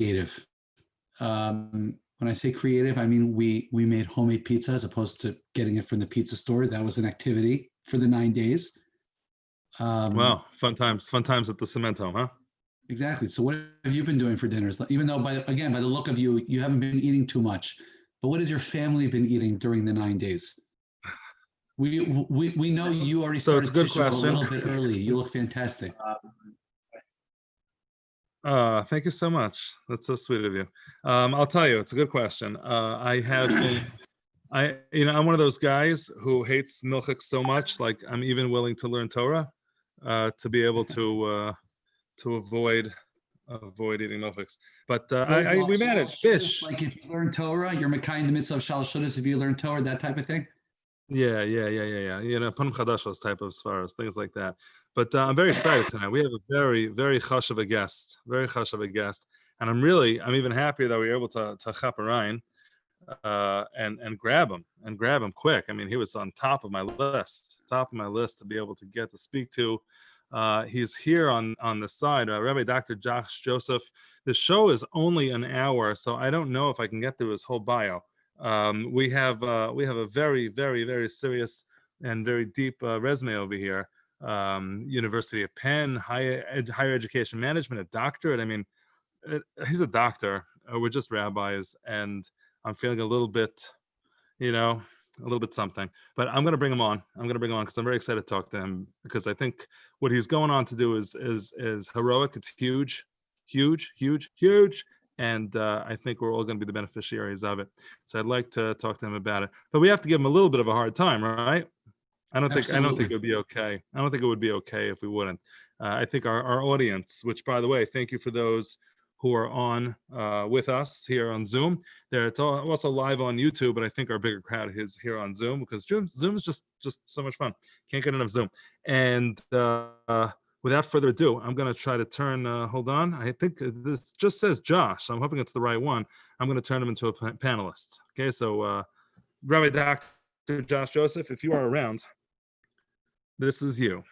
creative. When I say creative, I mean we made homemade pizza as opposed to getting it from the pizza store. That was an activity for the 9 days. Wow, fun times at the Cement home, huh? Exactly. So what have you been doing for dinners? Even though by the look of you, you haven't been eating too much, but what has your family been eating during the 9 days? We know you already So it's started a good tissue a question. little bit early. You look fantastic. Thank you so much. That's so sweet of you. I'll tell you, it's a good question. I have been, I'm one of those guys who hates milchik so much, like I'm even willing to learn Torah to be able to avoid eating milchiks. But we manage fish. Like if you learn Torah, you're Makai in the midst of Shal Shudas. If you learn Torah, that type of thing. Yeah. Panim Chadashos type of svaras, things like that. But I'm very excited tonight. We have a very, very chash of a guest, and I'm even happier that we were able to chaperine and grab him quick. I mean, he was on top of my list to be able to get to speak to. He's here on the side, Rabbi Dr. Josh Joseph. The show is only an hour, so I don't know if I can get through his whole bio. We have a very, very, very serious and very deep resume over here. University of Penn, higher education management, a doctorate. I mean, he's a doctor. We're just rabbis, and I'm feeling a little bit something. But I'm going to bring him on. Because I'm very excited to talk to him, because I think what he's going on to do is heroic. It's huge. And I think we're all going to be the beneficiaries of it. So I'd like to talk to him about it. But we have to give him a little bit of a hard time, right? I don't think it would be okay. I don't think it would be okay if we wouldn't. I think our audience, which, by the way, thank you for those who are on with us here on Zoom. It's also live on YouTube, but I think our bigger crowd is here on Zoom, because Zoom is just so much fun. Can't get enough Zoom. And without further ado, I'm going to try to turn, hold on. I think this just says Josh, so I'm hoping it's the right one. I'm going to turn him into a panelist. Okay, so Rabbi Dr. Josh Joseph, if you are around, this is you.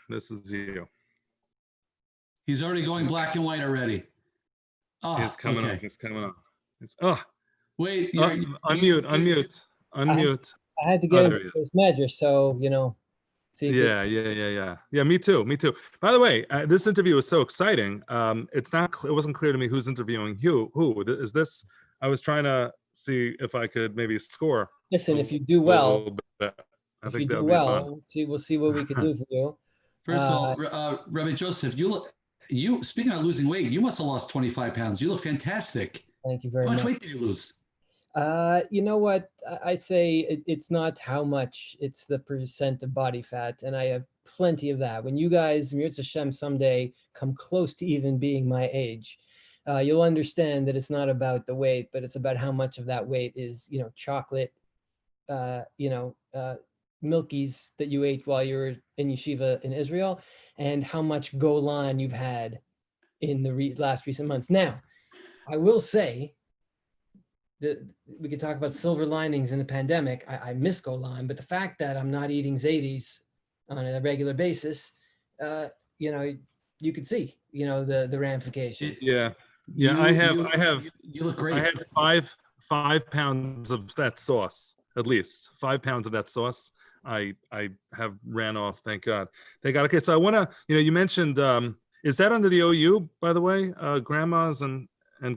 He's already going black and white already. Oh, he's coming on. Wait, unmute. I had to get into this measure, so Yeah. Me too. By the way, this interview was so exciting. It wasn't clear to me who's interviewing who. Is this? I was trying to see if I could maybe score. Listen, if you do well, we'll see what we can do for you. First of all, Rabbi Joseph, you speaking of losing weight, you must have lost 25 pounds. You look fantastic. Thank you very much. How much weight did you lose? You know what? I say it's not how much, it's the percent of body fat. And I have plenty of that. When you guys, Mirz Hashem, someday come close to even being my age, you'll understand that it's not about the weight, but it's about how much of that weight is, chocolate, milkies that you ate while you were in yeshiva in Israel, and how much golan you've had in the last recent months. Now, I will say, we could talk about silver linings in the pandemic. I miss golan, but the fact that I'm not eating zaitis on a regular basis, you could see, the ramifications. Yeah. I have. You look great. I have 5 pounds of that sauce, at least 5 pounds of that sauce. I have ran off. Thank God. Okay, so I want to. You mentioned. Is that under the OU, by the way? Grandmas and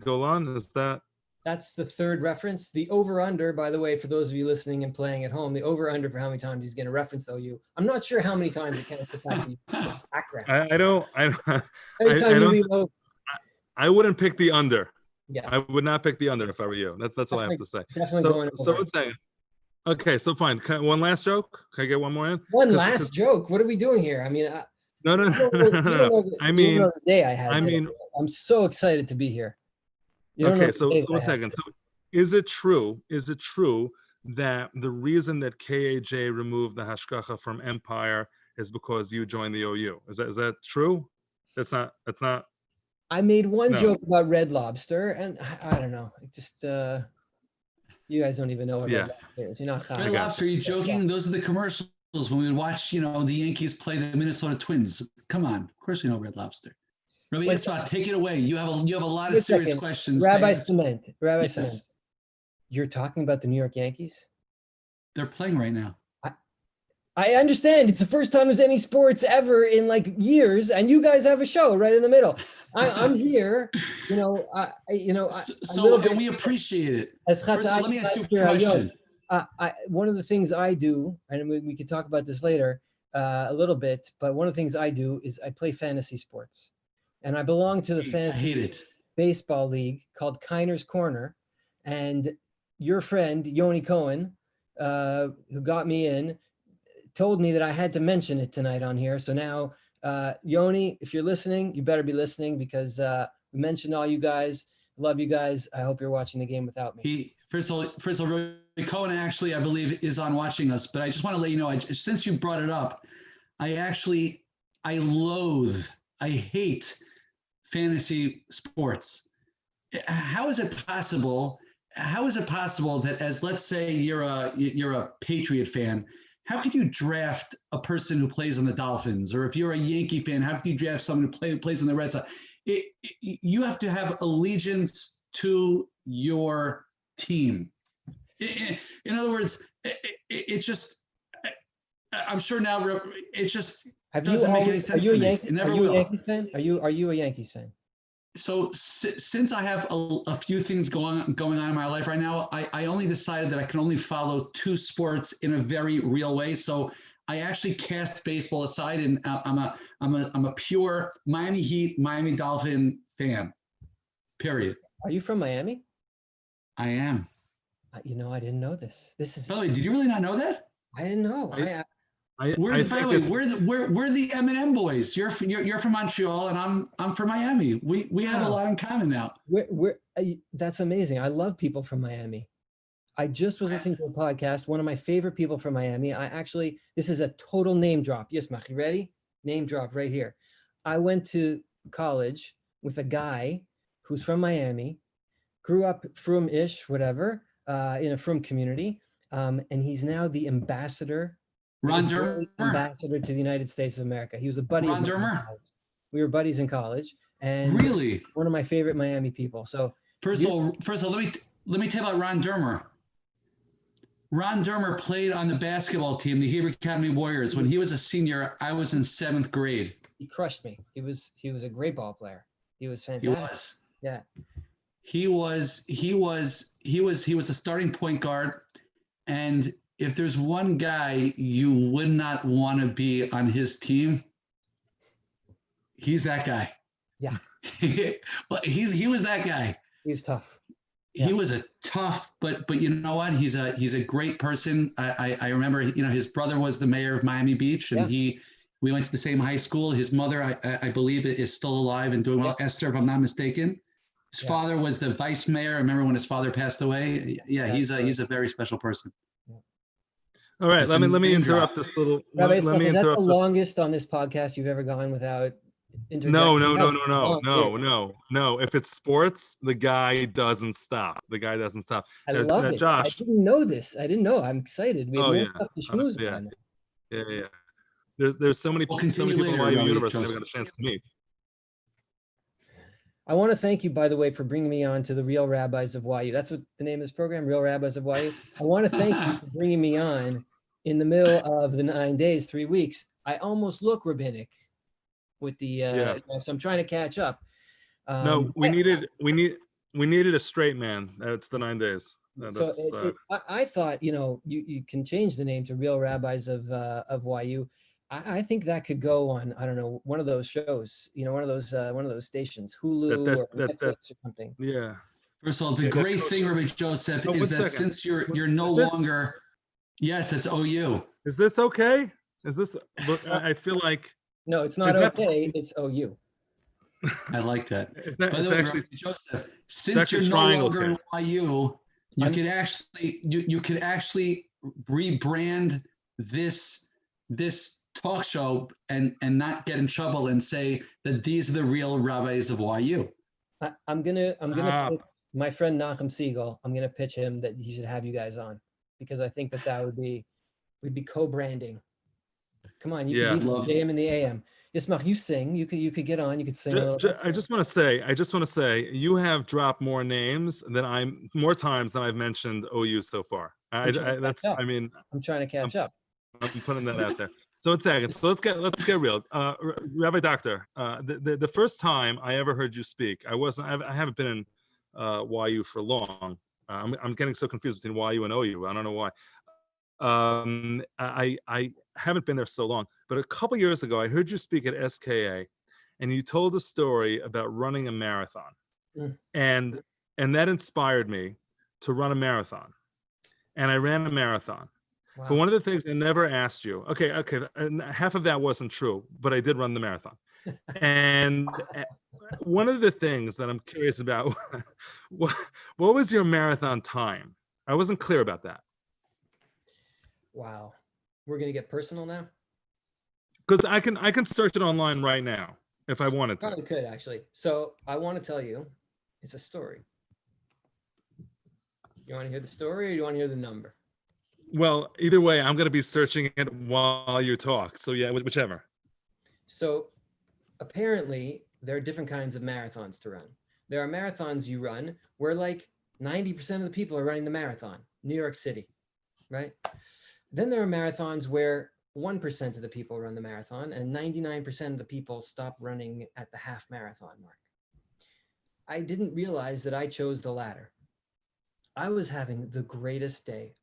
Golan. Is that? That's the third reference. The over-under, by the way, for those of you listening and playing at home, the over-under for how many times he's going to reference OU. I'm not sure how many times it counts with the background. I wouldn't pick the under. Yeah. I would not pick the under if I were you. That's all I have to say. Definitely so one second. Okay, so fine. One last joke? Can I get one more in? One last joke? What are we doing here? I mean, no. I mean, the day I had. I'm so excited to be here. Okay, so one second. So is it true that the reason that KAJ removed the hashgacha from Empire is because you joined the OU? Is that true? That's not. I made one joke about Red Lobster, and I don't know. Just you guys don't even know what Red Lobster is. You're not Red Lobster. Are you joking? Those are the commercials when we would watch, the Yankees play the Minnesota Twins. Come on, of course we know Red Lobster. Rabbi Ismach, take it away. You have a lot of Wait a serious second. questions. Rabbi to Ciment. Rabbi Yes. Ciment. You're talking about the New York Yankees? They're playing right now. I understand. It's the first time there's any sports ever in like years, and you guys have a show right in the middle. I'm here, And we appreciate it. First of all, let me ask you a question. One of the things I do, and we could talk about this later a little bit, but one of the things I do is I play fantasy sports, and I belong to the I hate fantasy it. baseball league called Kiner's Corner, and your friend Yoni Cohen, who got me in, told me that I had to mention it tonight on here. So now, Yoni, if you're listening, you better be listening, because we mentioned all you guys. Love you guys. I hope you're watching the game without me. First of all, Roy Cohen actually, I believe, is on watching us. But I just want to let you know, since you brought it up, I hate fantasy sports. How is it possible? How is it possible that, as let's say you're a Patriot fan, how could you draft a person who plays on the Dolphins? Or if you're a Yankee fan, how could you draft someone who plays on the Red Sox? You have to have allegiance to your team. In other words, it's just, I'm sure now it just doesn't make any sense to me. It never will. Are you a Yankees fan? So since I have a few things going on in my life right now, I only decided that I can only follow two sports in a very real way. So I actually cast baseball aside, and I'm a pure Miami Heat, Miami Dolphin fan. Period. Are you from Miami? I am. I didn't know this. This is. By the way, did you really not know that? I didn't know. We're the M&M boys. You're from Montreal, and I'm from Miami. We have a lot in common now. That's amazing. I love people from Miami. I just was listening to a podcast. One of my favorite people from Miami. This is a total name drop. Ismach, you ready? Name drop right here. I went to college with a guy who's from Miami, grew up Frum-ish, whatever, in a Frum community, and he's now the ambassador. Ron Dermer? Ambassador to the United States of America. He was a buddy. Ron Dermer? We were buddies in college, and really one of my favorite Miami people. So first of all, let me tell you about Ron Dermer. Ron Dermer played on the basketball team, the Hebrew Academy Warriors. When he was a senior, I was in 7th grade. He crushed me. He was a great ball player. He was fantastic. He was. Yeah. He was a starting point guard, and if there's one guy you would not want to be on his team, he's that guy. Yeah. Well, he was that guy. He was tough. Yeah. He was a tough, but you know what? He's a great person. I remember, his brother was the mayor of Miami Beach, and we went to the same high school. His mother, I believe, is still alive and doing well. Esther, if I'm not mistaken. His father was the vice mayor. I remember when his father passed away. Yeah, he's a very special person. All right, let me interrupt this little. Rabbi, let me interrupt. That's the longest on this podcast you've ever gone without interjecting. No. If it's sports, the guy doesn't stop. I love it. Josh, I didn't know this. I didn't know. I'm excited. We have stuff to schmooze on. Yeah. There's so many people in YU University never got a chance to meet. I want to thank you, by the way, for bringing me on to the Real Rabbis of YU. That's what the name of this program, Real Rabbis of YU. I want to thank you for bringing me on in the middle of the 9 days, 3 weeks. I almost look rabbinic with the, so I'm trying to catch up. No, we needed a straight man. That's the 9 days. I thought, you can change the name to Real Rabbis of YU. I think that could go on, I don't know, one of those shows, one of those stations, Hulu or Netflix or something. Yeah. First of all, the great thing, Rabbi Joseph, is that since you're no longer, yes, it's OU. Is this okay? I feel like. No, it's not okay. It's OU. I like that. By the way, Rabbi Joseph, since you're no longer in YU, you could actually rebrand this talk show and not get in trouble and say that these are the real rabbis of YU. I'm gonna pitch my friend Nachum Siegel. I'm gonna pitch him that he should have you guys on, because I think that we'd be co-branding. Come on, you Yeah. can beat Love- the JM and the AM. Ismach, you sing. You could get on. You could sing a little bit. I just want to say, you have dropped more names more times than I've mentioned OU so far. I'm trying to catch up. I'm trying to catch up. I'm putting that out there. So it's second. So let's get real. Rabbi Doctor, the first time I ever heard you speak, I haven't been in YU for long. I'm getting so confused between YU and OU. I don't know why. I haven't been there so long, but a couple years ago, I heard you speak at SKA, and you told a story about running a marathon, and that inspired me to run a marathon, and I ran a marathon. Wow. But one of the things I never asked you, okay, and half of that wasn't true, but I did run the marathon. And one of the things that I'm curious about, what was your marathon time? I wasn't clear about that. Wow. We're going to get personal now? Because I can search it online right now if I wanted to. Probably could, actually. So I want to tell you, it's a story. You want to hear the story, or you want to hear the number? Well, either way, I'm going to be searching it while you talk. So yeah, whichever. So apparently there are different kinds of marathons to run. There are marathons you run where like 90% of the people are running the marathon, New York City, right? Then there are marathons where 1% of the people run the marathon and 99% of the people stop running at the half marathon mark. I didn't realize that I chose the latter. I was having the greatest day.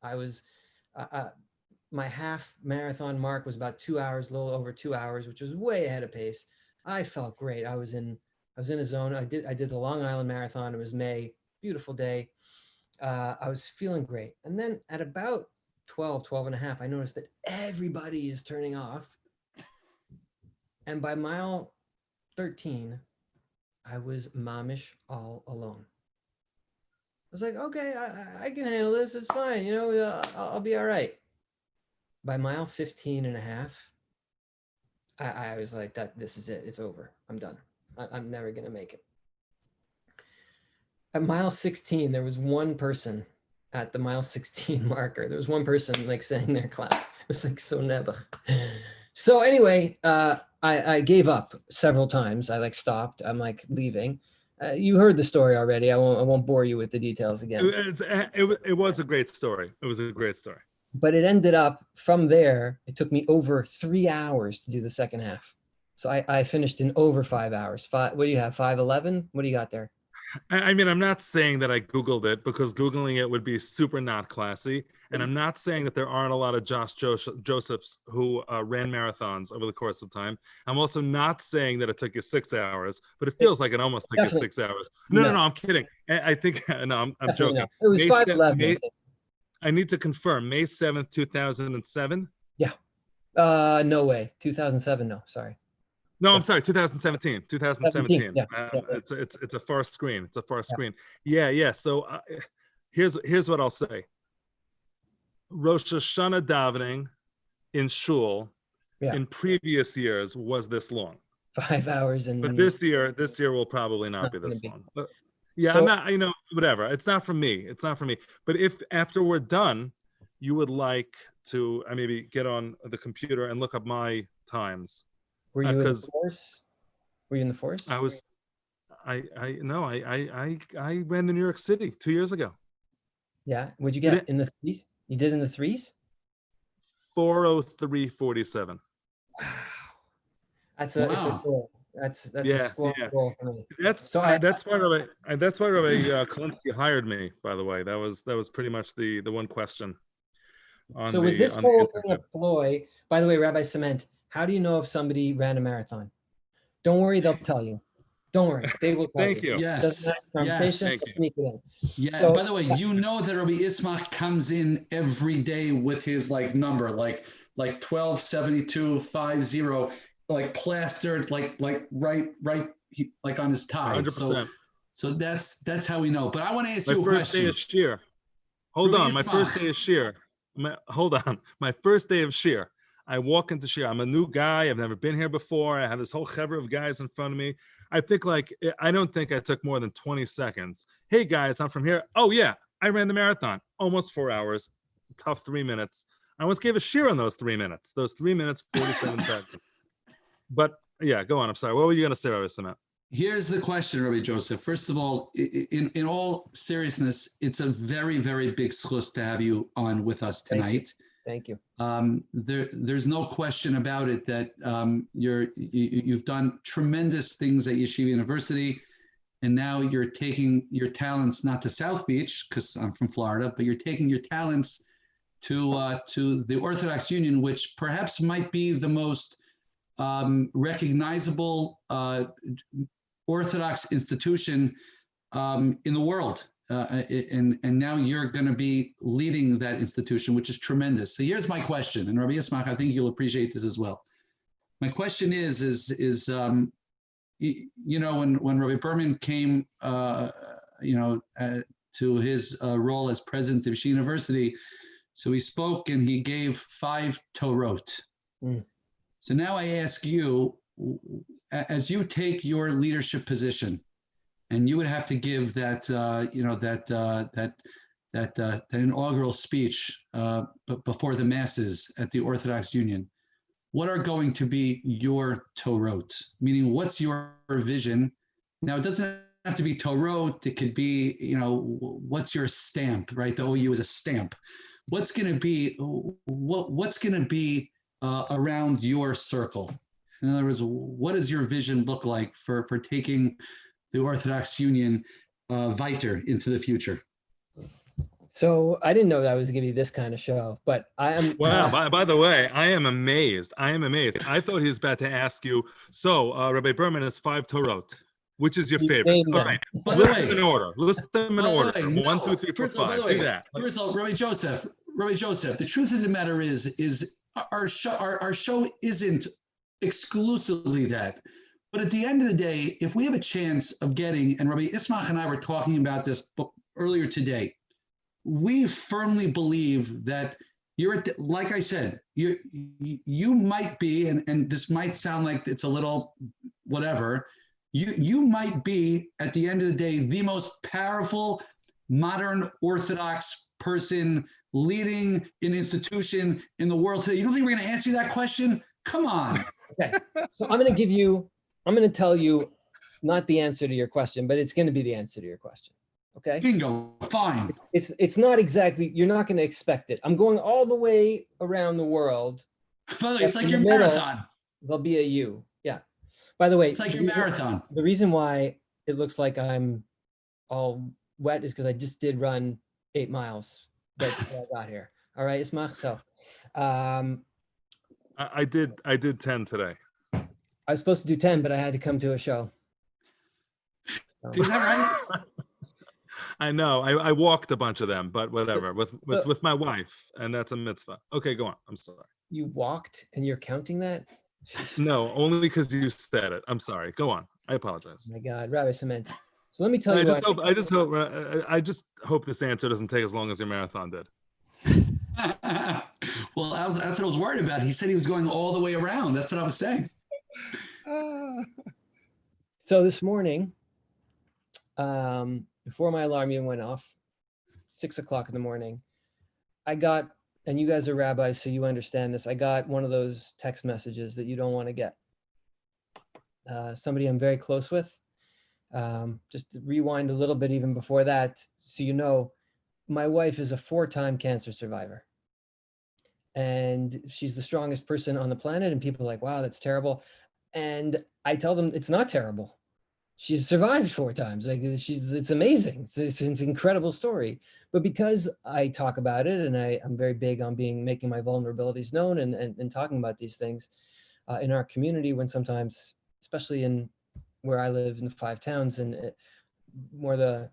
My half marathon mark was about 2 hours, a little over 2 hours, which was way ahead of pace. I felt great. I was in a zone. I did the Long Island Marathon. It was May, beautiful day. I was feeling great. And then at about 12 and a half, I noticed that everybody is turning off. And by mile 13, I was mamish all alone. I was like, okay, I can handle this. It's fine. You know, I'll be all right. By mile 15 and a half, I was like, this is it. It's over. I'm done. I'm never going to make it. At mile 16, there was one person at the mile 16 marker. There was one person like sitting there clapping. It was like so never. So anyway, I gave up several times. I like stopped. I'm like leaving. You heard the story already. I won't bore you with the details again. It was a great story. It was a great story. But it ended up from there. It took me over 3 hours to do the second half. So I finished in over 5 hours. What do you have? 5:11? What do you got there? I mean, I'm not saying that I Googled it, because Googling it would be super not classy. And I'm not saying that there aren't a lot of Josh Josephs who ran marathons over the course of time. I'm also not saying that it took you 6 hours, but it feels like it almost took you 6 hours. No, I'm kidding. I think, no, I'm joking. No. It was 5:11. I need to confirm, May 7th, 2007? Yeah. No way. 2007, no, sorry. No, I'm sorry, 2017. 2017. Yeah. It's a far screen. It's a far screen. Yeah. So here's what I'll say. Rosh Hashanah davening in shul in previous years was this long. 5 hours but this year will probably not be this long. But yeah, so, I'm not, whatever. It's not for me. But if after we're done, you would like to maybe get on the computer and look up my times. Were you in the force? Were you in the force? I was. I ran to New York City 2 years ago. Yeah. What'd you get in the threes? You did in the threes? 4:03:47. Wow. It's a goal. That's a squad goal for me. That's why Rabbi Kalinsky hired me, by the way. That was pretty much the one question. So was this whole thing a ploy? By the way, Rabbi Ciment, how do you know if somebody ran a marathon? Don't worry, they'll tell you. Don't worry, they will tell Thank you. Yes. Thank you. Yeah. So, by the way, you know that Rabbi Ismach comes in every day with his number, like 127250, like plastered, like right, like on his tie. 100%. So that's how we know. But I want to ask you a question. My first day of Shir. Hold on. My first day of Shir. Hold on. My first day of Shir. I walk into Shir. I'm a new guy. I've never been here before. I have this whole chevra of guys in front of me. I don't think I took more than 20 seconds. Hey guys, I'm from here. Oh yeah, I ran the marathon. Almost 4 hours. Tough 3 minutes. I once gave a shir on those 3 minutes. Those 3 minutes, 47 seconds. But yeah, go on. I'm sorry. What were you going to say, Rabbi Ciment? Here's the question, Rabbi Joseph. First of all, in all seriousness, it's a very, very big schus to have you on with us tonight. Thank you. There's no question about it that you've done tremendous things at Yeshiva University, and now you're taking your talents not to South Beach, because I'm from Florida, but you're taking your talents to the Orthodox Union, which perhaps might be the most recognizable Orthodox institution in the world. And now you're going to be leading that institution, which is tremendous. So here's my question, and Rabbi Ismach, I think you'll appreciate this as well. My question is you know, when Rabbi Berman came, to his role as president of Yeshiva University, so he spoke and he gave 5 Torot. So now I ask you, as you take your leadership position, and you would have to give that, that inaugural speech before the masses at the Orthodox Union, what are going to be your Torot? Meaning, what's your vision? Now, it doesn't have to be Torot. It could be, what's your stamp, right? The OU is a stamp. What's going to be, what's going to be around your circle? In other words, what does your vision look like for taking the Orthodox Union weiter into the future? So I didn't know that was going to be this kind of show, but I am. Wow. By the way, I am amazed. I thought he was about to ask you, so Rabbi Berman has 5 Torot. Which is your favorite? All right. List them in order. List them in order. 1, 2, 3, 4, 5. Do that. First of all, Rabbi Joseph, the truth of the matter is our show isn't exclusively that. But at the end of the day, if we have a chance of getting, and Rabbi Ismach and I were talking about this earlier today, we firmly believe that like I said, you might be, and this might sound like it's a little whatever, you might be, at the end of the day, the most powerful modern Orthodox person leading an institution in the world today. You don't think we're going to answer that question? Come on. Okay. So I'm going to tell you not the answer to your question, but it's going to be the answer to your question. Okay. Bingo. Fine. It's not exactly, you're not going to expect it. I'm going all the way around the world. By the way, it's like your marathon. There'll be a U. Yeah. By the way, it's like your marathon. The reason why it looks like I'm all wet is because I just did run 8 miles right before I got here. All right, Ismach. So I did 10 today. I was supposed to do 10, but I had to come to a show. So. Is that right? I know. I walked a bunch of them, but whatever. With my wife, and that's a mitzvah. Okay, go on. I'm sorry. You walked, and you're counting that? No, only because you said it. I'm sorry. Go on. I apologize. Oh my God, Rabbi Ciment. So let me tell you. I just hope this answer doesn't take as long as your marathon did. Well, that's what I was worried about. He said he was going all the way around. That's what I was saying. So this morning, before my alarm even went off, 6 o'clock in the morning, I got, and you guys are rabbis, so you understand this, I got one of those text messages that you don't want to get. Somebody I'm very close with. Just to rewind a little bit even before that, so you know, my wife is a 4-time cancer survivor. And she's the strongest person on the planet, and people are like, wow, that's terrible. And I tell them it's not terrible. She's survived 4 times. Like it's amazing. It's an incredible story. But because I talk about it, and I'm very big on making my vulnerabilities known and talking about these things in our community, when sometimes, especially in where I live in the 5 towns and more the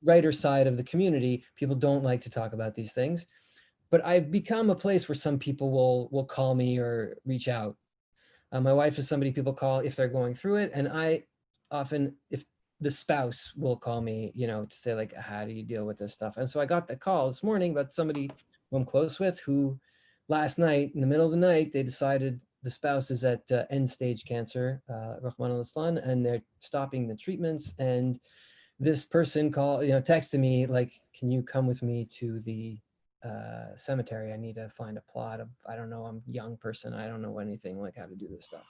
writer side of the community, people don't like to talk about these things. But I've become a place where some people will call me or reach out. My wife is somebody people call if they're going through it. And I often, if the spouse will call me, to say like, how do you deal with this stuff? And so I got the call this morning about somebody who I'm close with, who last night, in the middle of the night, they decided the spouse is at end stage cancer, Rahman al-Islam, and they're stopping the treatments. And this person texted me like, can you come with me to the cemetery. I need to find a plot of, I don't know, I'm a young person. I don't know anything like how to do this stuff.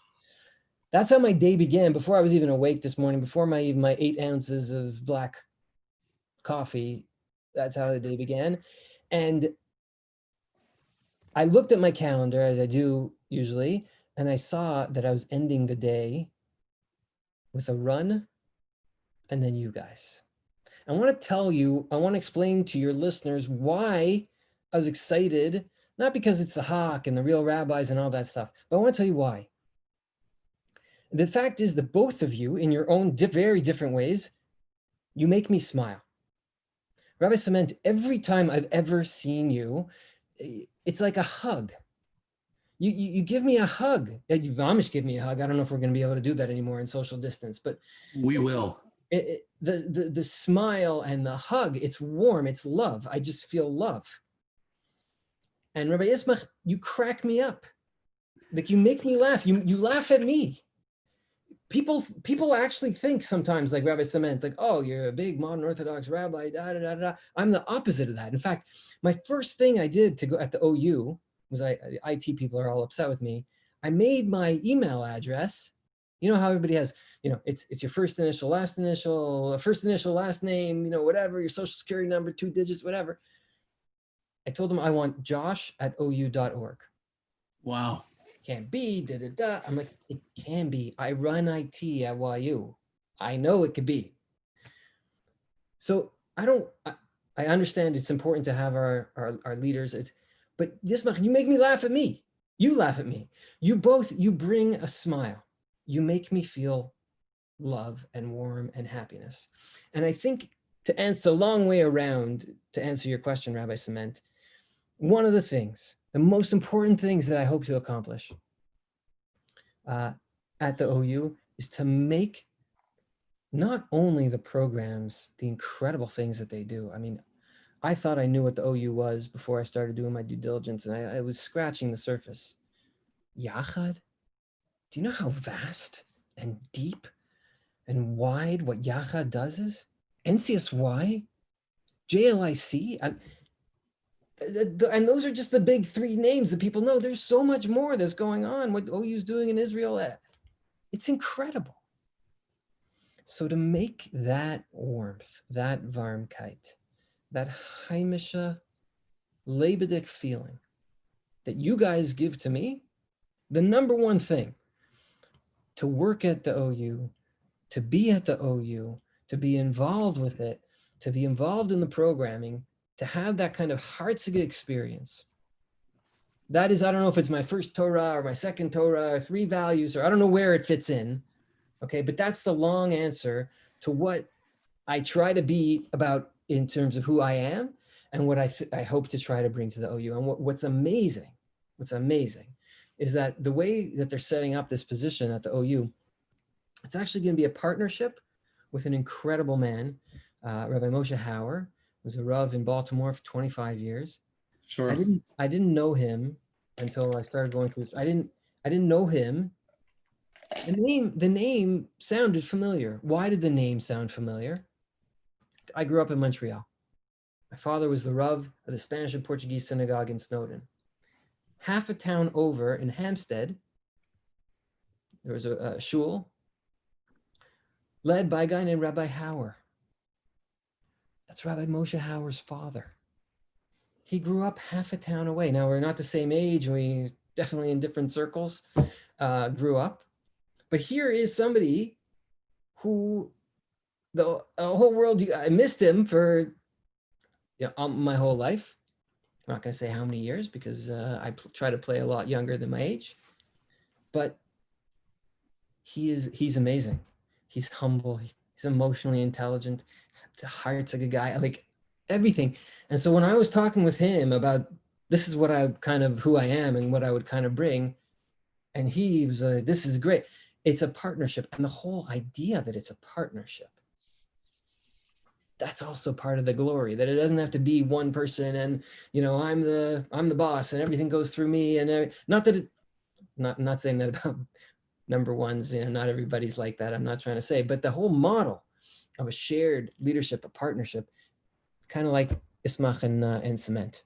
That's how my day began before I was even awake this morning, before my 8 ounces of black coffee. That's how the day began. And I looked at my calendar, as I do usually, and I saw that I was ending the day with a run and then you guys. I want to explain to your listeners why I was excited, not because it's the Hawk and the real rabbis and all that stuff, but I want to tell you why. The fact is that both of you, in your own very different ways, you make me smile. Rabbi Ciment, every time I've ever seen you, it's like a hug. You give me a hug. Amish give me a hug. I don't know if we're going to be able to do that anymore in social distance, but we will. The smile and the hug, it's warm, it's love. I just feel love. And Rabbi Ismach, you crack me up. Like, you make me laugh. You laugh at me. People actually think sometimes, like Rabbi Ciment, like, oh, you're a big modern Orthodox rabbi, I'm the opposite of that. In fact, my first thing I did to go at the OU was, IT people are all upset with me. I made my email address. You know how everybody has, it's your first initial, last name, whatever, your social security number, 2 digits, whatever. I told them I want josh@ou.org. Wow. Can't be, I'm like, it can be. I run IT at YU. I know it could be. So I understand it's important to have our leaders, but Yismach, you make me laugh at me. You laugh at me. You bring a smile. You make me feel love and warm and happiness. And I think, to answer the long way around, to answer your question, Rabbi Ciment, one of the most important things that I hope to accomplish at the OU is to make not only the programs, the incredible things that they do. I mean, I thought I knew what the OU was before I started doing my due diligence, and I was scratching the surface. Yachad? Do you know how vast and deep and wide what Yachad does is? NCSY? JLIC? And those are just the big 3 names that people know. There's so much more that's going on, what OU's doing in Israel. It's incredible. So to make that warmth, that Warmkeit, that heimische, lebendig feeling that you guys give to me, the number one thing, to work at the OU, to be at the OU, to be involved with it, to be involved in the programming, to have that kind of heartzig experience. That is, I don't know if it's my first Torah or my second Torah or 3 values, or I don't know where it fits in. Okay, but that's the long answer to what I try to be about in terms of who I am and what I hope to try to bring to the OU. And what's amazing is that the way that they're setting up this position at the OU, it's actually going to be a partnership with an incredible man, Rabbi Moshe Hauer, who's a Rav in Baltimore for 25 years. Sure. I didn't know him until I started going through this. I didn't know him. The name sounded familiar. Why did the name sound familiar? I grew up in Montreal. My father was the Rav of the Spanish and Portuguese synagogue in Snowdon. Half a town over in Hampstead, there was a shul led by a guy named Rabbi Hauer. That's Rabbi Moshe Hauer's father. He grew up half a town away. Now, we're not the same age. We definitely in different circles grew up. But here is somebody who the whole world, I missed him for my whole life. I'm not going to say how many years because I try to play a lot younger than my age. But he's amazing. He's humble. He's emotionally intelligent. The heart's like a guy, like everything. And so when I was talking with him about this is what who I am and what I would kind of bring, and he was like, this is great. It's a partnership. And the whole idea that it's a partnership, that's also part of the glory, that it doesn't have to be one person and, I'm the boss and everything goes through me. And not saying that about number ones, not everybody's like that. I'm not trying to say, but the whole model of a shared leadership, a partnership, kind of like Ismach and Ciment.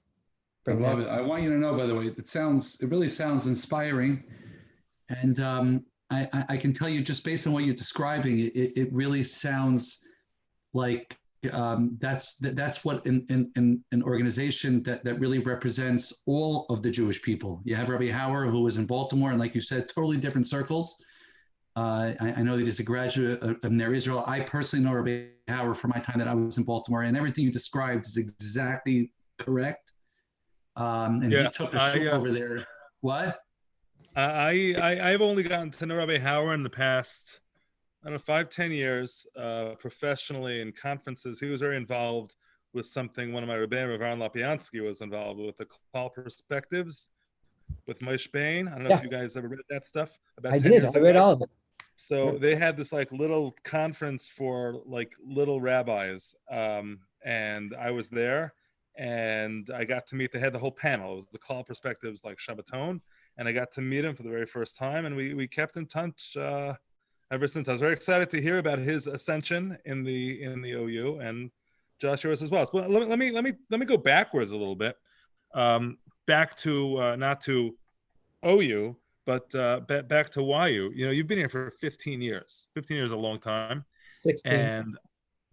I bring love that. it. I want you to know, by the way, it really sounds inspiring. And I can tell you just based on what you're describing, it really sounds like that's what in an organization that really represents all of the Jewish people. You have Rabbi Hauer, who was in Baltimore, and like you said, totally different circles. I know that he's a graduate of Ner Israel. I personally know Rabbi Hauer from my time that I was in Baltimore, and everything you described is exactly correct. And Yeah, he took a shul over there. What? I've only gotten to know Rabbi Hauer in the past, I don't know, 5-10 years, professionally in conferences. He was very involved with something one of my Rabbeim, Rav Aaron Lapiansky, was involved with, the Klal Perspectives with Moshe Bain. I don't know if you guys ever read that stuff about I 10 did. years I read ago. all of it. So they had this like little conference for like little rabbis, and I was there, and I got to meet the whole panel. It was the Klal Perspectives, like Shabbaton, and I got to meet him for the very first time, and we kept in touch ever since. I was very excited to hear about his ascension in the OU, and Josh yours as well. So let me go backwards a little bit, back to not to OU, but back to YU. You know, you've been here for 15 years. 15 years is a long time. 16. And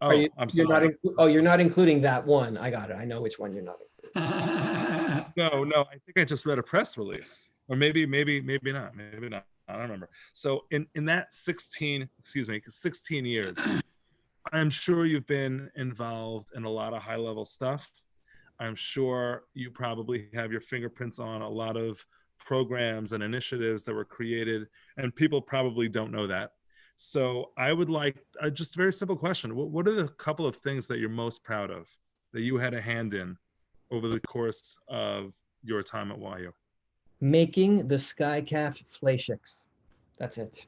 Are you, I'm you're sorry. you're not including that one. I got it. I know which one you're not. No, I think I just read a press release, or maybe not. I don't remember. So in that 16 years, I'm sure you've been involved in a lot of high level stuff. I'm sure you probably have your fingerprints on a lot of programs and initiatives that were created, and people probably don't know that. So I would like just a very simple question. What are the couple of things that you're most proud of that you had a hand in over the course of your time at YU? Making the sky calf fleischiks. That's it.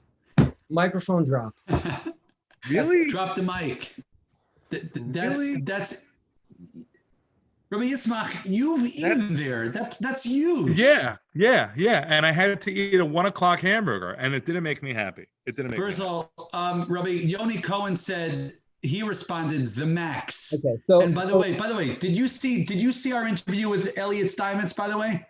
Microphone drop. Really? Drop the mic. That's Rabbi Ismach, you've eaten there. That's huge. Yeah. And I had to eat a 1 o'clock hamburger, and it didn't make me happy. First of all, Rabbi Yoni Cohen said he responded the max. Okay, so and by the way, did you see our interview with Elliot Steinmetz, by the way?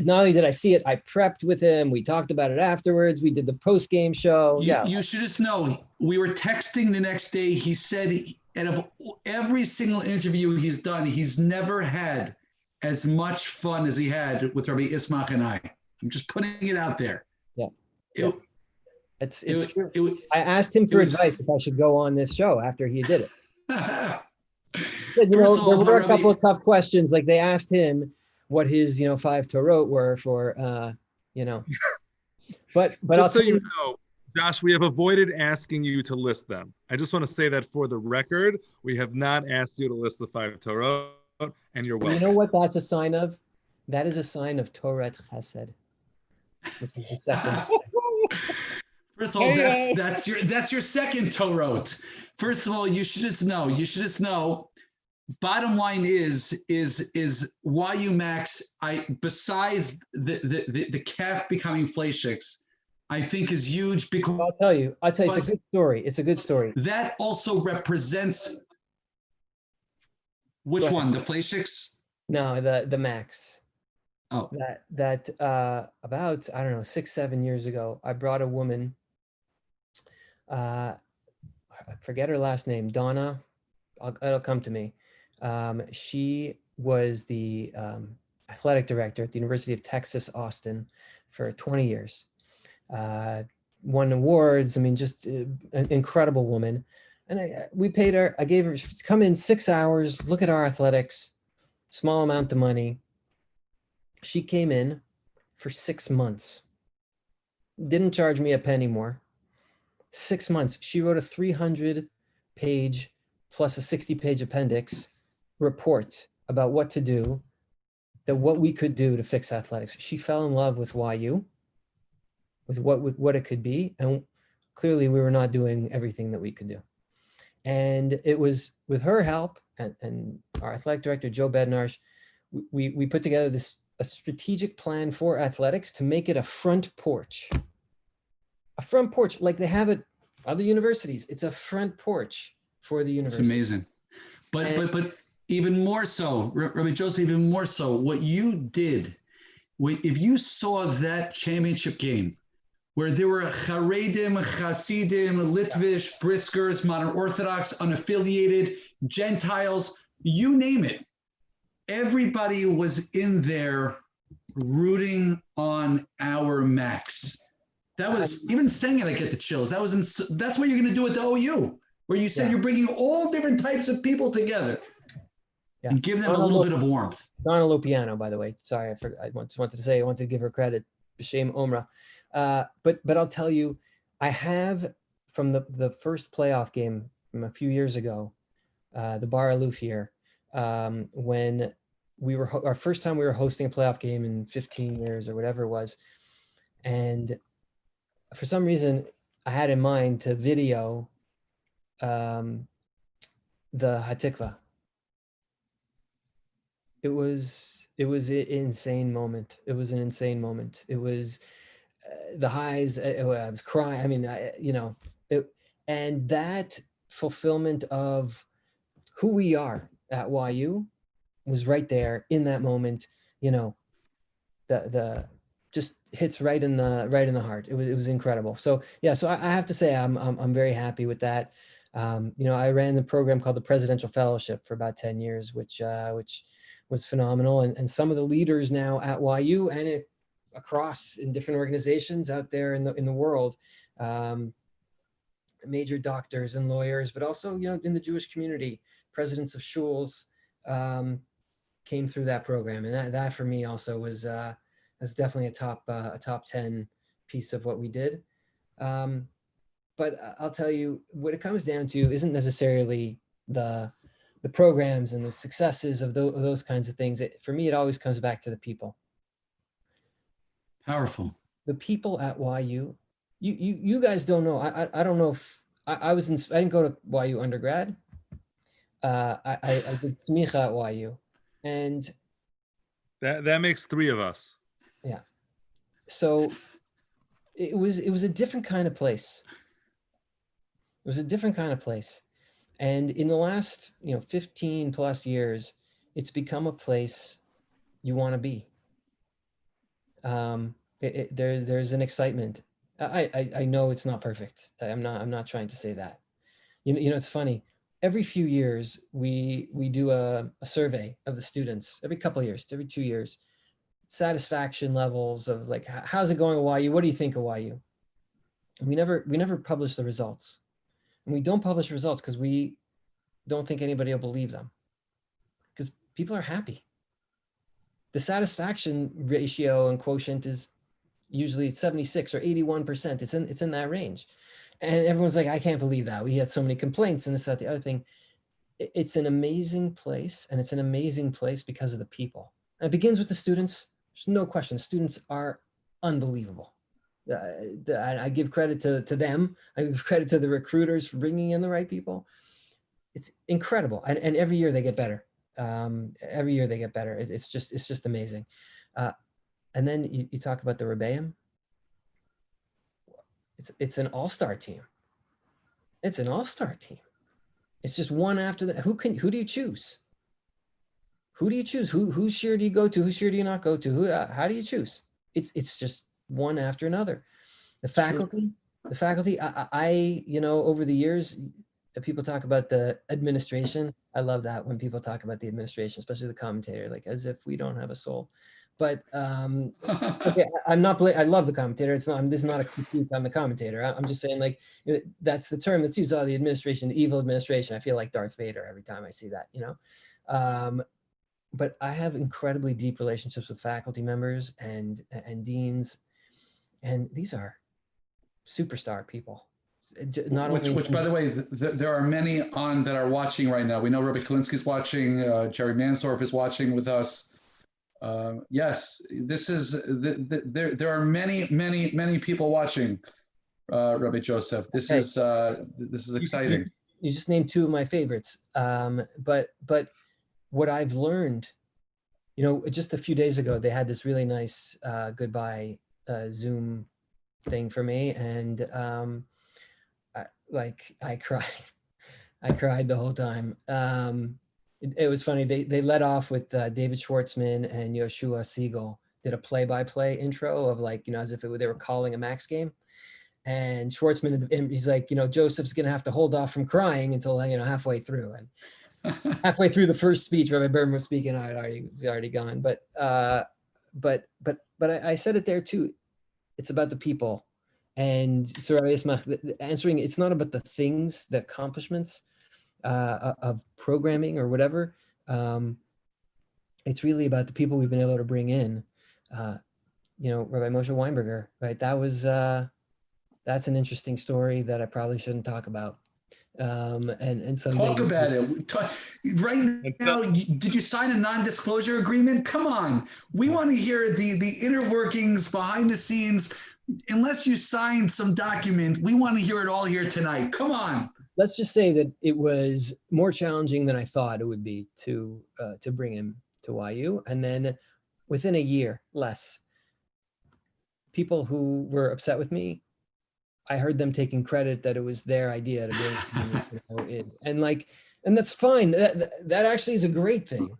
Not only did I see it, I prepped with him. We talked about it afterwards. We did the post-game show. You should just know, we were texting the next day. He said out of every single interview he's done, he's never had as much fun as he had with Rabbi Ismach and I. I'm just putting it out there. Yeah. It's true. I asked him for advice if I should go on this show after he did it. There were a couple of tough questions. Like they asked him what his 5 Torot were for but just so you know, Josh, we have avoided asking you to list them. I just want to say that for the record, we have not asked you to list the 5 Torot, and you're welcome. You know what that's a sign of? That is a sign of Torat Chesed, which is the second. First of all, that's your second Torot. First of all, you should just know. Bottom line is YU Max. Besides the calf becoming fleischiks, I think is huge because I'll tell you, it's a good story. It's a good story. That also represents which one? The fleischiks? No, the Max. Oh, that about, I don't know, 6-7 years ago, I brought a woman. I forget her last name, Donna. It'll come to me. She was the athletic director at the University of Texas, Austin for 20 years. Won awards. I mean, just an incredible woman. And we paid her, I gave her, come in 6 hours, look at our athletics, small amount of money. She came in for 6 months. Didn't charge me a penny more. 6 months. She wrote a 300-page plus a 60-page appendix report about what to do, what we could do to fix athletics. She fell in love with YU, with what it could be, and clearly we were not doing everything that we could do. And it was with her help and our athletic director, Joe Bednarz, we put together a strategic plan for athletics to make it a front porch. A front porch like they have at other universities. It's a front porch for the university. It's amazing. But even more so, Rabbi Joseph, even more so, what you did, if you saw that championship game where there were Haredim, Hasidim, Litvish, Briskers, Modern Orthodox, unaffiliated, Gentiles, you name it, everybody was in there rooting on our Max. That was, even saying it, I get the chills. That's what you're going to do at the OU, where you said you're bringing all different types of people together and give them a little bit of warmth. Donna Lopiano, by the way. Sorry, I just wanted to say, I wanted to give her credit. B'Shem Omra. But I'll tell you, I have from the first playoff game from a few years ago, the Bar Aluf year, when we were our first time we were hosting a playoff game in 15 years or whatever it was, and for some reason I had in mind to video the Hatikva. It was an insane moment. It was an insane moment. It was the highs. I was crying. I mean, and that fulfillment of who we are at YU was right there in that moment. The just hits right in the heart. It was incredible. So yeah, so I have to say I'm very happy with that. I ran the program called the Presidential Fellowship for about 10 years, which was phenomenal. And some of the leaders now at YU and across in different organizations out there in the world, major doctors and lawyers, but also, in the Jewish community, presidents of shuls came through that program. And that for me also was definitely a top 10 piece of what we did. But I'll tell you, what it comes down to isn't necessarily the programs and the successes of those kinds of things. For me, it always comes back to the people. Powerful. The people at YU, you guys don't know. I don't know if I didn't go to YU undergrad. I did smicha at YU, and that makes three of us. Yeah. So it was a different kind of place. It was a different kind of place. And in the last, 15 plus years, it's become a place you want to be. There's an excitement. I know it's not perfect. I'm not trying to say that. It's funny. Every few years we do a survey of the students. Every couple of years, every 2 years, satisfaction levels of like, how's it going at YU? What do you think of YU? And we never publish the results. And we don't publish results because we don't think anybody will believe them, because people are happy. The satisfaction ratio and quotient is usually 76 or 81%. It's in that range. And everyone's like, I can't believe that. We had so many complaints and this, that, the other thing. It's an amazing place, and it's an amazing place because of the people. And it begins with the students. There's no question. Students are unbelievable. I give credit to them. I give credit to the recruiters for bringing in the right people. It's incredible. And every year they get better. Every year they get better. It's just amazing. And then you talk about the Rebbeim. It's an all-star team. It's an all-star team. It's just one after the. Who do you choose? Who do you choose? Whose share do you go to? Whose share do you not go to? How do you choose? It's just one after another. The faculty, I over the years, people talk about the administration. I love that when people talk about the administration, especially the commentator, like as if we don't have a soul. But okay, I'm not. I love the commentator. This is not a critique on the commentator. I'm just saying, like, that's the term that's used. Oh, the administration, the evil administration. I feel like Darth Vader every time I see that. But I have incredibly deep relationships with faculty members and deans, and these are superstar people. Which, by the way, there are many on that are watching right now. We know Rabbi Kalinsky's watching. Jerry Mansdorf is watching with us. Yes, this is there are many people watching. Rabbi Joseph, this is exciting. You just named two of my favorites. But what I've learned, just a few days ago, they had this really nice goodbye Zoom thing for me, and I cried. I cried the whole time. it was funny. They led off with David Schwartzman and Yoshua Siegel did a play-by-play intro of like, as if they were calling a Max game. And Schwartzman, he's like, Joseph's going to have to hold off from crying until, halfway through. And halfway through the first speech, Rabbi Berman was speaking, he's already gone. But I said it there too. It's about the people. And so Rabbi Ismach answering, it's not about the things, the accomplishments of programming or whatever. It's really about the people we've been able to bring in. Rabbi Moshe Weinberger, right? That's an interesting story that I probably shouldn't talk about. And someday talk about it. Right now, did you sign a non-disclosure agreement? Come on, we want to hear the inner workings behind the scenes. Unless you signed some document, we want to hear it all here tonight. Come on. Let's just say that it was more challenging than I thought it would be to bring him to YU, and then within a year, less, people who were upset with me, I heard them taking credit that it was their idea to bring in. And that's fine. That actually is a great thing.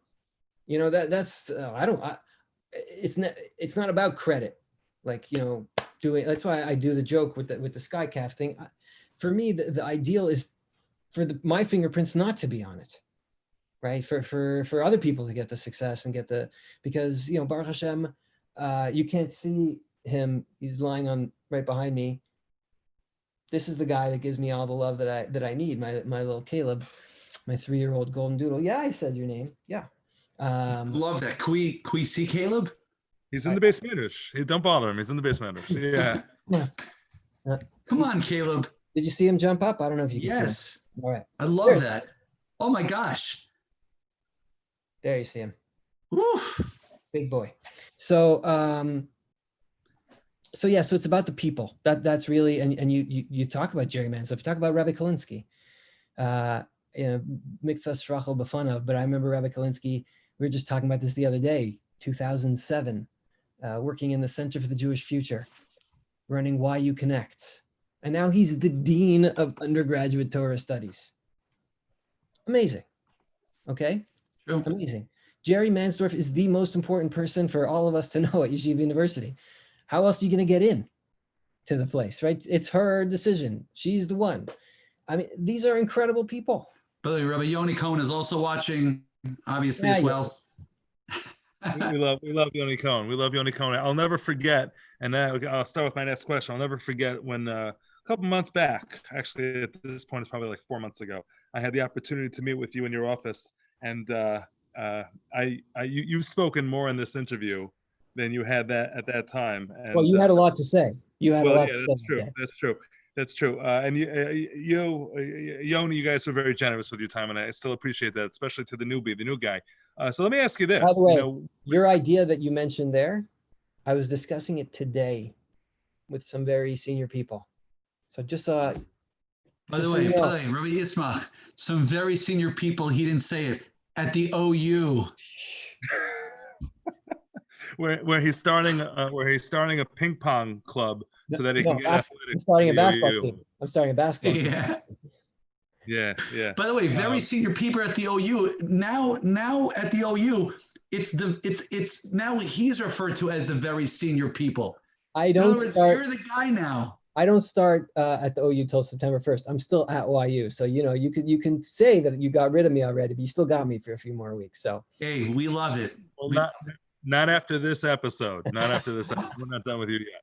It's not about credit. That's why I do the joke with the SkyCaf thing. For me, the ideal is for my fingerprints not to be on it, right? For other people to get the success and because Baruch Hashem, you can't see him. He's lying on right behind me. This is the guy that gives me all the love that I need. My little Caleb, my 3-year-old golden doodle. Yeah, I said your name. Yeah. Love that. Can we see Caleb? He's in the basement. Don't bother him. He's in the basement. Yeah. Come on, Caleb. Did you see him jump up? I don't know if you can see him. Yes. All right. I love that. Oh my gosh. There you see him. Woof. Big boy. So it's about the people. That's really, and you talk about gerrymandering. So if you talk about Rabbi Kalinsky, Miktsas Rachel Bafanav, but I remember Rabbi Kalinsky, we were just talking about this the other day, 2007, working in the Center for the Jewish Future, running YU Connect. And now he's the Dean of Undergraduate Torah Studies. Amazing. Okay? True. Amazing. Jerry Mansdorf is the most important person for all of us to know at Yeshiva University. How else are you going to get in to the place, right? It's her decision. She's the one. I mean, these are incredible people. By the way, Rabbi Yoni Cohen is also watching, obviously, as well. we love Yoni Cohen. We love Yoni Cohen. I'll never forget, and I'll start with my next question. I'll never forget when a couple months back, actually at this point, it's probably like 4 months ago, I had the opportunity to meet with you in your office, and you've spoken more in this interview than you had that at that time. And, well, you had a lot to say. That's true. And Yoni, you guys were very generous with your time, and I still appreciate that, especially to the new guy. So let me ask you this. By the way, your idea that you mentioned there, I was discussing it today with some very senior people. So just by the way, Rabbi Ismach, some very senior people, he didn't say it, at the OU. where he's starting a ping pong club so that he can get athletics. I'm starting a basketball team. I'm starting a basketball team. Yeah. By the way, very senior people at the OU. Now at the OU, it's now he's referred to as the very senior people. I don't start. You're the guy now. I don't start at the OU till September 1st. I'm still at YU. So, you can say that you got rid of me already, but you still got me for a few more weeks. So, hey, we love it. Well, not after this episode. Not after this episode. We're not done with you yet.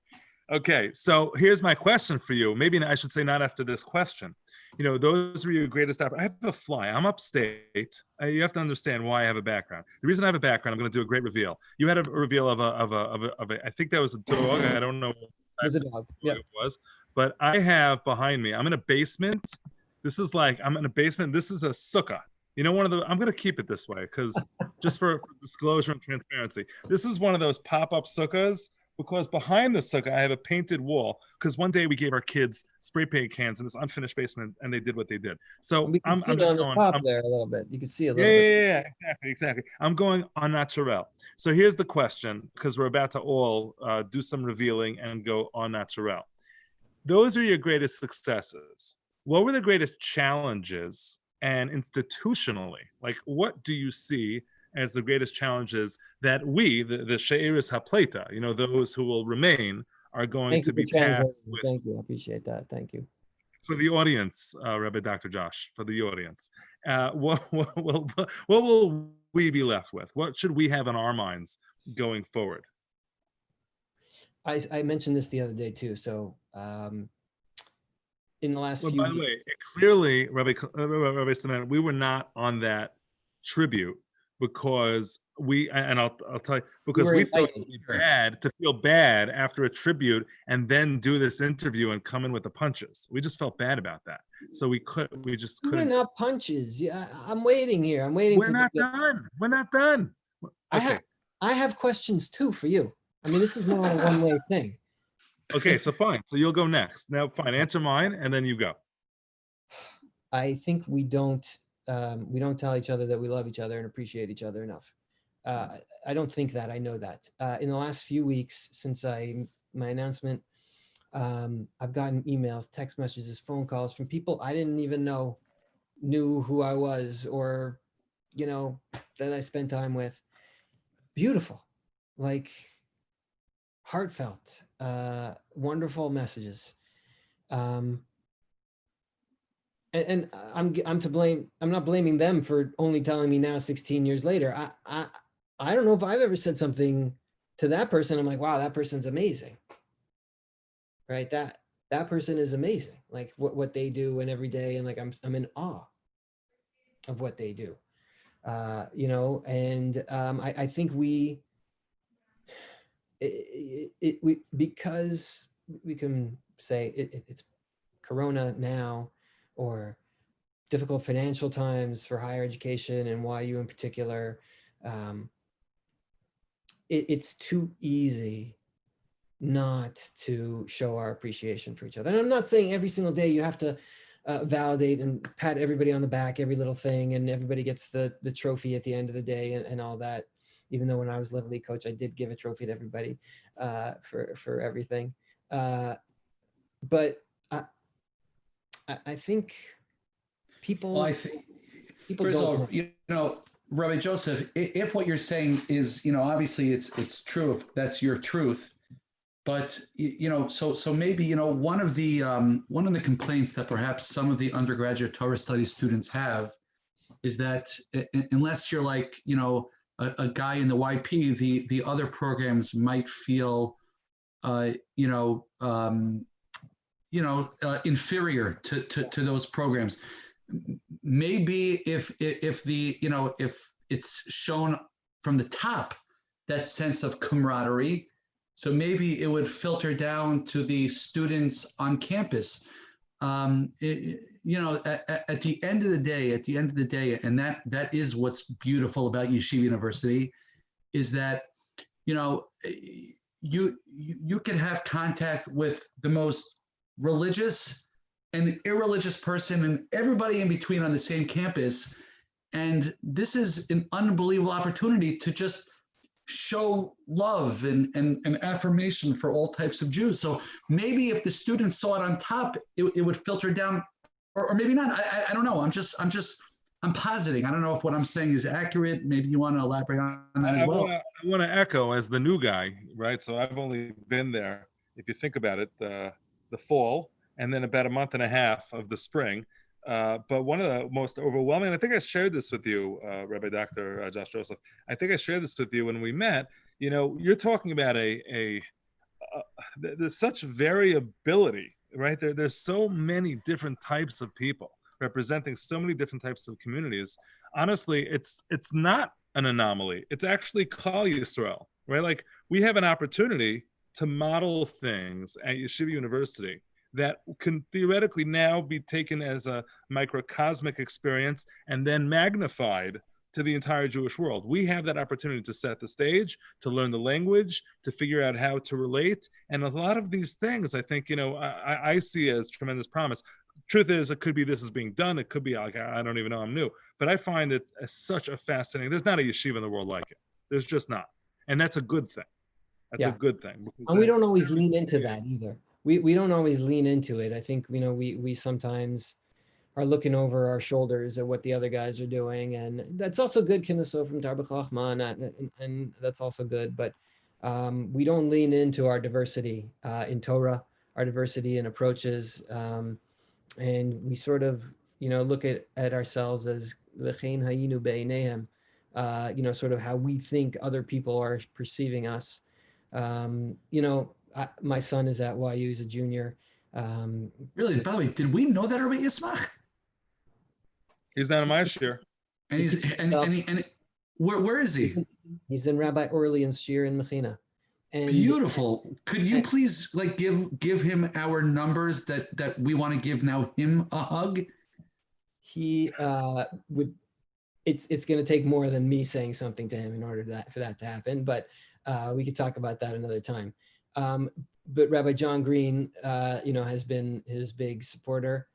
Okay, so here's my question for you. Maybe I should say not after this question. Those were your greatest I have a fly. I'm upstate. You have to understand why I have a background. The reason I have a background, I'm going to do a great reveal. You had a reveal of a I think that was a dog. I don't know. It was a dog. Yeah. It was. But I have behind me, I'm in a basement. I'm in a basement. This is a sukkah. I'm going to keep it this way because just for disclosure and transparency. This is one of those pop-up sukkahs because behind the sukkah, I have a painted wall because one day we gave our kids spray paint cans in this unfinished basement and they did what they did. So I'm just going top there a little bit. You can see a little bit. Yeah, exactly. I'm going on naturel. So here's the question because we're about to all do some revealing and go on naturel. Those are your greatest successes. What were the greatest challenges and institutionally? Like, what do you see as the greatest challenges that we, the She'eris HaPleita, those who will remain, are going Thank to you for be translating. tasked with? Thank you. I appreciate that. Thank you. For the audience, Rabbi Dr. Josh, for the audience, what will we be left with? What should we have in our minds going forward? I mentioned this the other day too. So in the last few By the weeks, way, clearly, Rabbi Ciment, we were not on that tribute because I'll tell you, because we thought it would be bad to feel bad after a tribute and then do this interview and come in with the punches. We just felt bad about that. So we just couldn't. We're not punches. Yeah, I'm waiting here. I'm waiting. We're not done. We're not done. Okay. I have questions too for you. I mean, this is not a one-way thing. Okay, so fine. So you'll go next. Now, fine. Answer mine, and then you go. I think we don't tell each other that we love each other and appreciate each other enough. I don't think that. I know that. In the last few weeks since my announcement, I've gotten emails, text messages, phone calls from people I didn't even knew who I was, or that I spent time with. Beautiful, like heartfelt, wonderful messages. And I'm to blame. I'm not blaming them for only telling me now 16 years later. I don't know if I've ever said something to that person. I'm like, wow, that person's amazing. Right? That person is amazing. Like what they do and every day, and like I'm in awe of what they do. And I think because we can say it's Corona now, or difficult financial times for higher education and YU in particular, it's too easy not to show our appreciation for each other. And I'm not saying every single day you have to validate and pat everybody on the back, every little thing, and everybody gets the trophy at the end of the day and all that. Even though when I was Little League coach, I did give a trophy to everybody for everything. But I think people. Well, I think first of all, Rabbi Joseph, if what you're saying is, obviously it's true, if that's your truth, but so maybe one of the complaints that perhaps some of the undergraduate Torah studies students have is that unless you're like a guy in the YP, the other programs might feel inferior to those programs. Maybe if it's shown from the top, that sense of camaraderie, so maybe it would filter down to the students on campus. At the end of the day, and that is what's beautiful about Yeshiva University, is that you can have contact with the most religious and irreligious person and everybody in between on the same campus. And this is an unbelievable opportunity to just show love and affirmation for all types of Jews. So maybe if the students saw it on top, it would filter down, or maybe not. I don't know. I'm positing. I don't know if what I'm saying is accurate. Maybe you want to elaborate on that as well. I want to echo as the new guy, right? So I've only been there, if you think about it, the fall, and then about a month and a half of the spring. But one of the most overwhelming, I think I shared this with you, Rabbi Dr. Josh Joseph. I think I shared this with you when we met. You're talking about there's such variability, right? There's so many different types of people representing so many different types of communities. Honestly, it's not an anomaly. It's actually Klal Yisrael, right? Like, we have an opportunity to model things at Yeshiva University that can theoretically now be taken as a microcosmic experience and then magnified to the entire Jewish world. We have that opportunity to set the stage, to learn the language, to figure out how to relate. And a lot of these things, I think, I see as tremendous promise. Truth is, it could be this is being done. It could be like, I don't even know, I'm new. But I find it as such a fascinating, there's not a yeshiva in the world like it. There's just not. And that's a good thing. That's a good thing. And we don't always lean into that either. We don't always lean into it. I think, we sometimes are looking over our shoulders at what the other guys are doing, and that's also good, Kinaso from Tarbach Chachma, and that's also good. But we don't lean into our diversity in Torah, our diversity in approaches, and we sort of, look at ourselves as L'chein hayinu be'einehem, sort of how we think other people are perceiving us. My son is at YU, he's a junior. Really? By the way, did we know that Rabbi Ismach? He's not in my share. And where is he? He's in Rabbi Orlean's shir in Mechina. And beautiful. Could you please give him our numbers that we want to give now him a hug? He would. It's going to take more than me saying something to him in order for that to happen. But we could talk about that another time. But Rabbi John Green, has been his big supporter.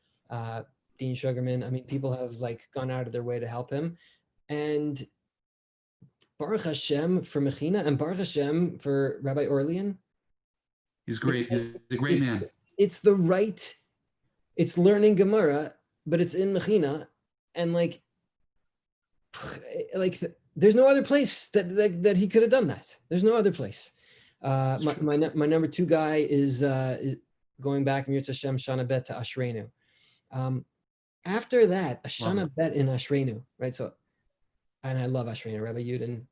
Dean Sugarman. I mean, people have gone out of their way to help him, and Baruch Hashem for Mechina and Baruch Hashem for Rabbi Orlean. He's great. He's a great man. It's learning Gemara, but it's in Mechina, and there's no other place that he could have done that. There's no other place. My number 2 guy is going back from Yirtzeh Hashem Shana Bet to Ashrenu. After that, a Shana Bet in Ashrenu, right? So, and I love Ashrenu, Rabbi Yudin,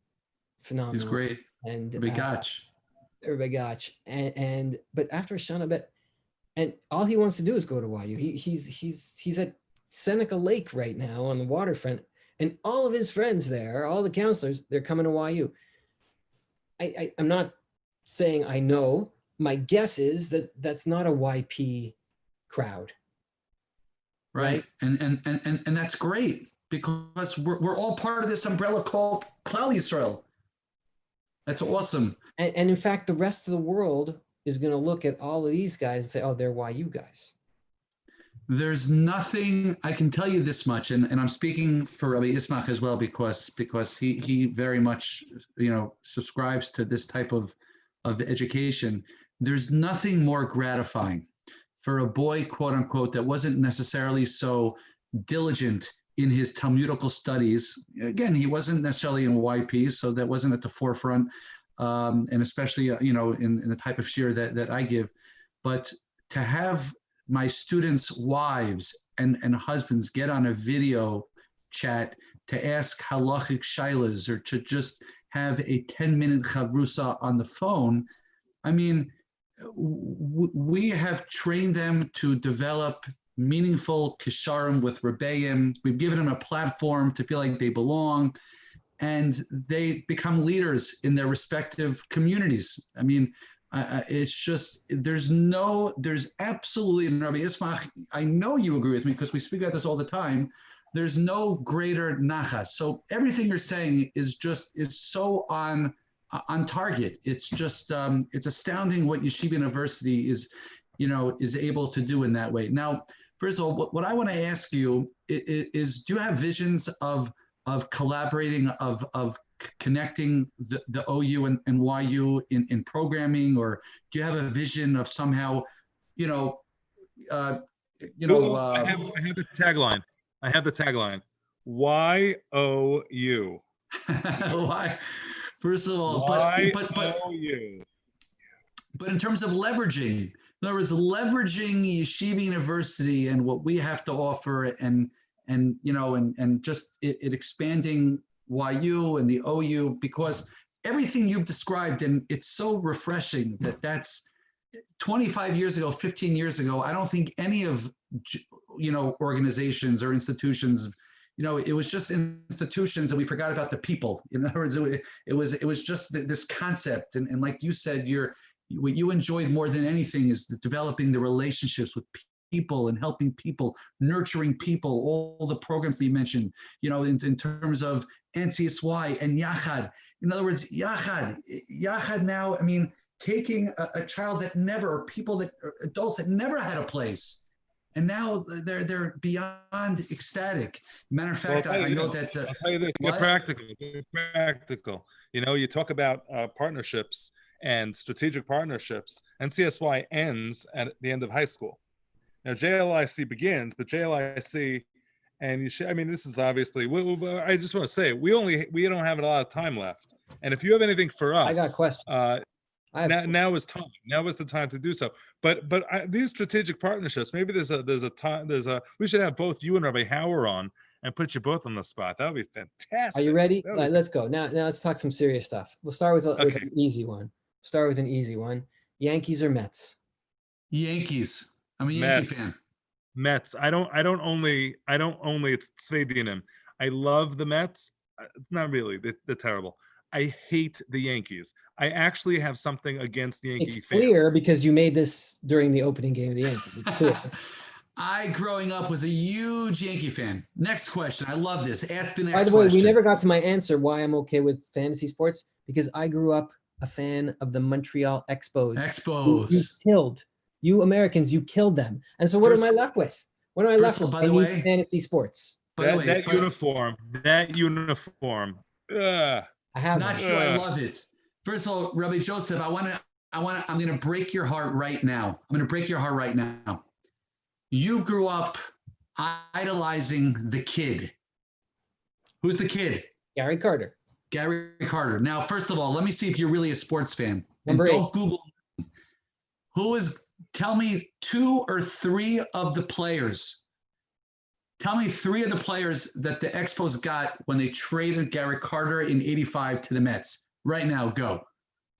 phenomenal. He's great. And Rabbi Gotch. But after Shana Bet, and all he wants to do is go to YU. He's at Seneca Lake right now on the waterfront, and all of his friends there, all the counselors, they're coming to YU. I'm not saying I know. My guess is that that's not a YP crowd. Right. And that's great, because we're all part of this umbrella called Klal Yisrael. That's awesome. And in fact, the rest of the world is going to look at all of these guys and say, oh, they're YU guys. There's nothing, I can tell you this much, and I'm speaking for Rabbi Ismach as well, because he very much, subscribes to this type of education. There's nothing more gratifying for a boy, quote unquote, that wasn't necessarily so diligent in his Talmudical studies. Again, he wasn't necessarily in YP, so that wasn't at the forefront, and especially, in the type of shir that I give. But to have my students' wives and husbands get on a video chat to ask halachic shailas, or to just have a 10-minute chavrusa on the phone, I mean, we have trained them to develop meaningful kisharim with rebbeim. We've given them a platform to feel like they belong, and they become leaders in their respective communities. I mean, it's just, there's absolutely, and Rabbi Ismach, I know you agree with me because we speak about this all the time, there's no greater nachas. So everything you're saying is so on target. It's just, it's astounding what Yeshiva University is able to do in that way. Now, first of all, what I want to ask you is do you have visions of collaborating, of connecting the OU and YU in programming, or do you have a vision of somehow, I have the tagline. YOU. Why? First of all, but in terms of leveraging, in other words, leveraging Yeshiva University and what we have to offer, and just it expanding YU and the OU, because everything you've described, and it's so refreshing that's 25 years ago, 15 years ago, I don't think any of, organizations or institutions, it was just institutions, and we forgot about the people. In other words, it was just this concept. And like you said, what you enjoyed more than anything is developing the relationships with people and helping people, nurturing people, all the programs that you mentioned, in terms of NCSY and Yachad. In other words, Yachad now, I mean, taking a child that never, or adults that never had a place, and now they're beyond ecstatic. Matter of fact, I know that. I'll tell you this, get practical. You talk about partnerships and strategic partnerships. NCSY ends at the end of high school. Now JLIC begins, but JLIC, and I mean, this is obviously. I just want to say we don't have a lot of time left, and if you have anything for us, I got questions. Now is time. Now is the time to do so. But these strategic partnerships, maybe there's a time. We should have both you and Rabbi Hauer on and put you both on the spot. That would be fantastic. Are you ready? Let's go. Now let's talk some serious stuff. We'll start with an easy one. Yankees or Mets? Yankees. I'm a Yankee fan. Mets. I don't only it's Svedinim. I love the Mets. It's not really. They're terrible. I hate the Yankees. I actually have something against the Yankee fans. It's clear because you made this during the opening game of the Yankees. It's clear. I, growing up, was a huge Yankee fan. Next question. I love this. Ask the next question. By the way, we never got to my answer why I'm okay with fantasy sports, because I grew up a fan of the Montreal Expos. You killed. You Americans, you killed them. And so what am I left with? What am I left with? By the way, fantasy sports. That uniform. I have not sure. I love it. First of all, Rabbi Joseph, I'm going to break your heart right now. I'm going to break your heart right now. You grew up idolizing the kid. Who's the kid? Gary Carter. Gary Carter. Now, first of all, let me see if you're really a sports fan. Number 8. Don't Google. Tell me 2 or 3 of the players. Tell me 3 of the players that the Expos got when they traded Gary Carter in '85 to the Mets. Right now, go.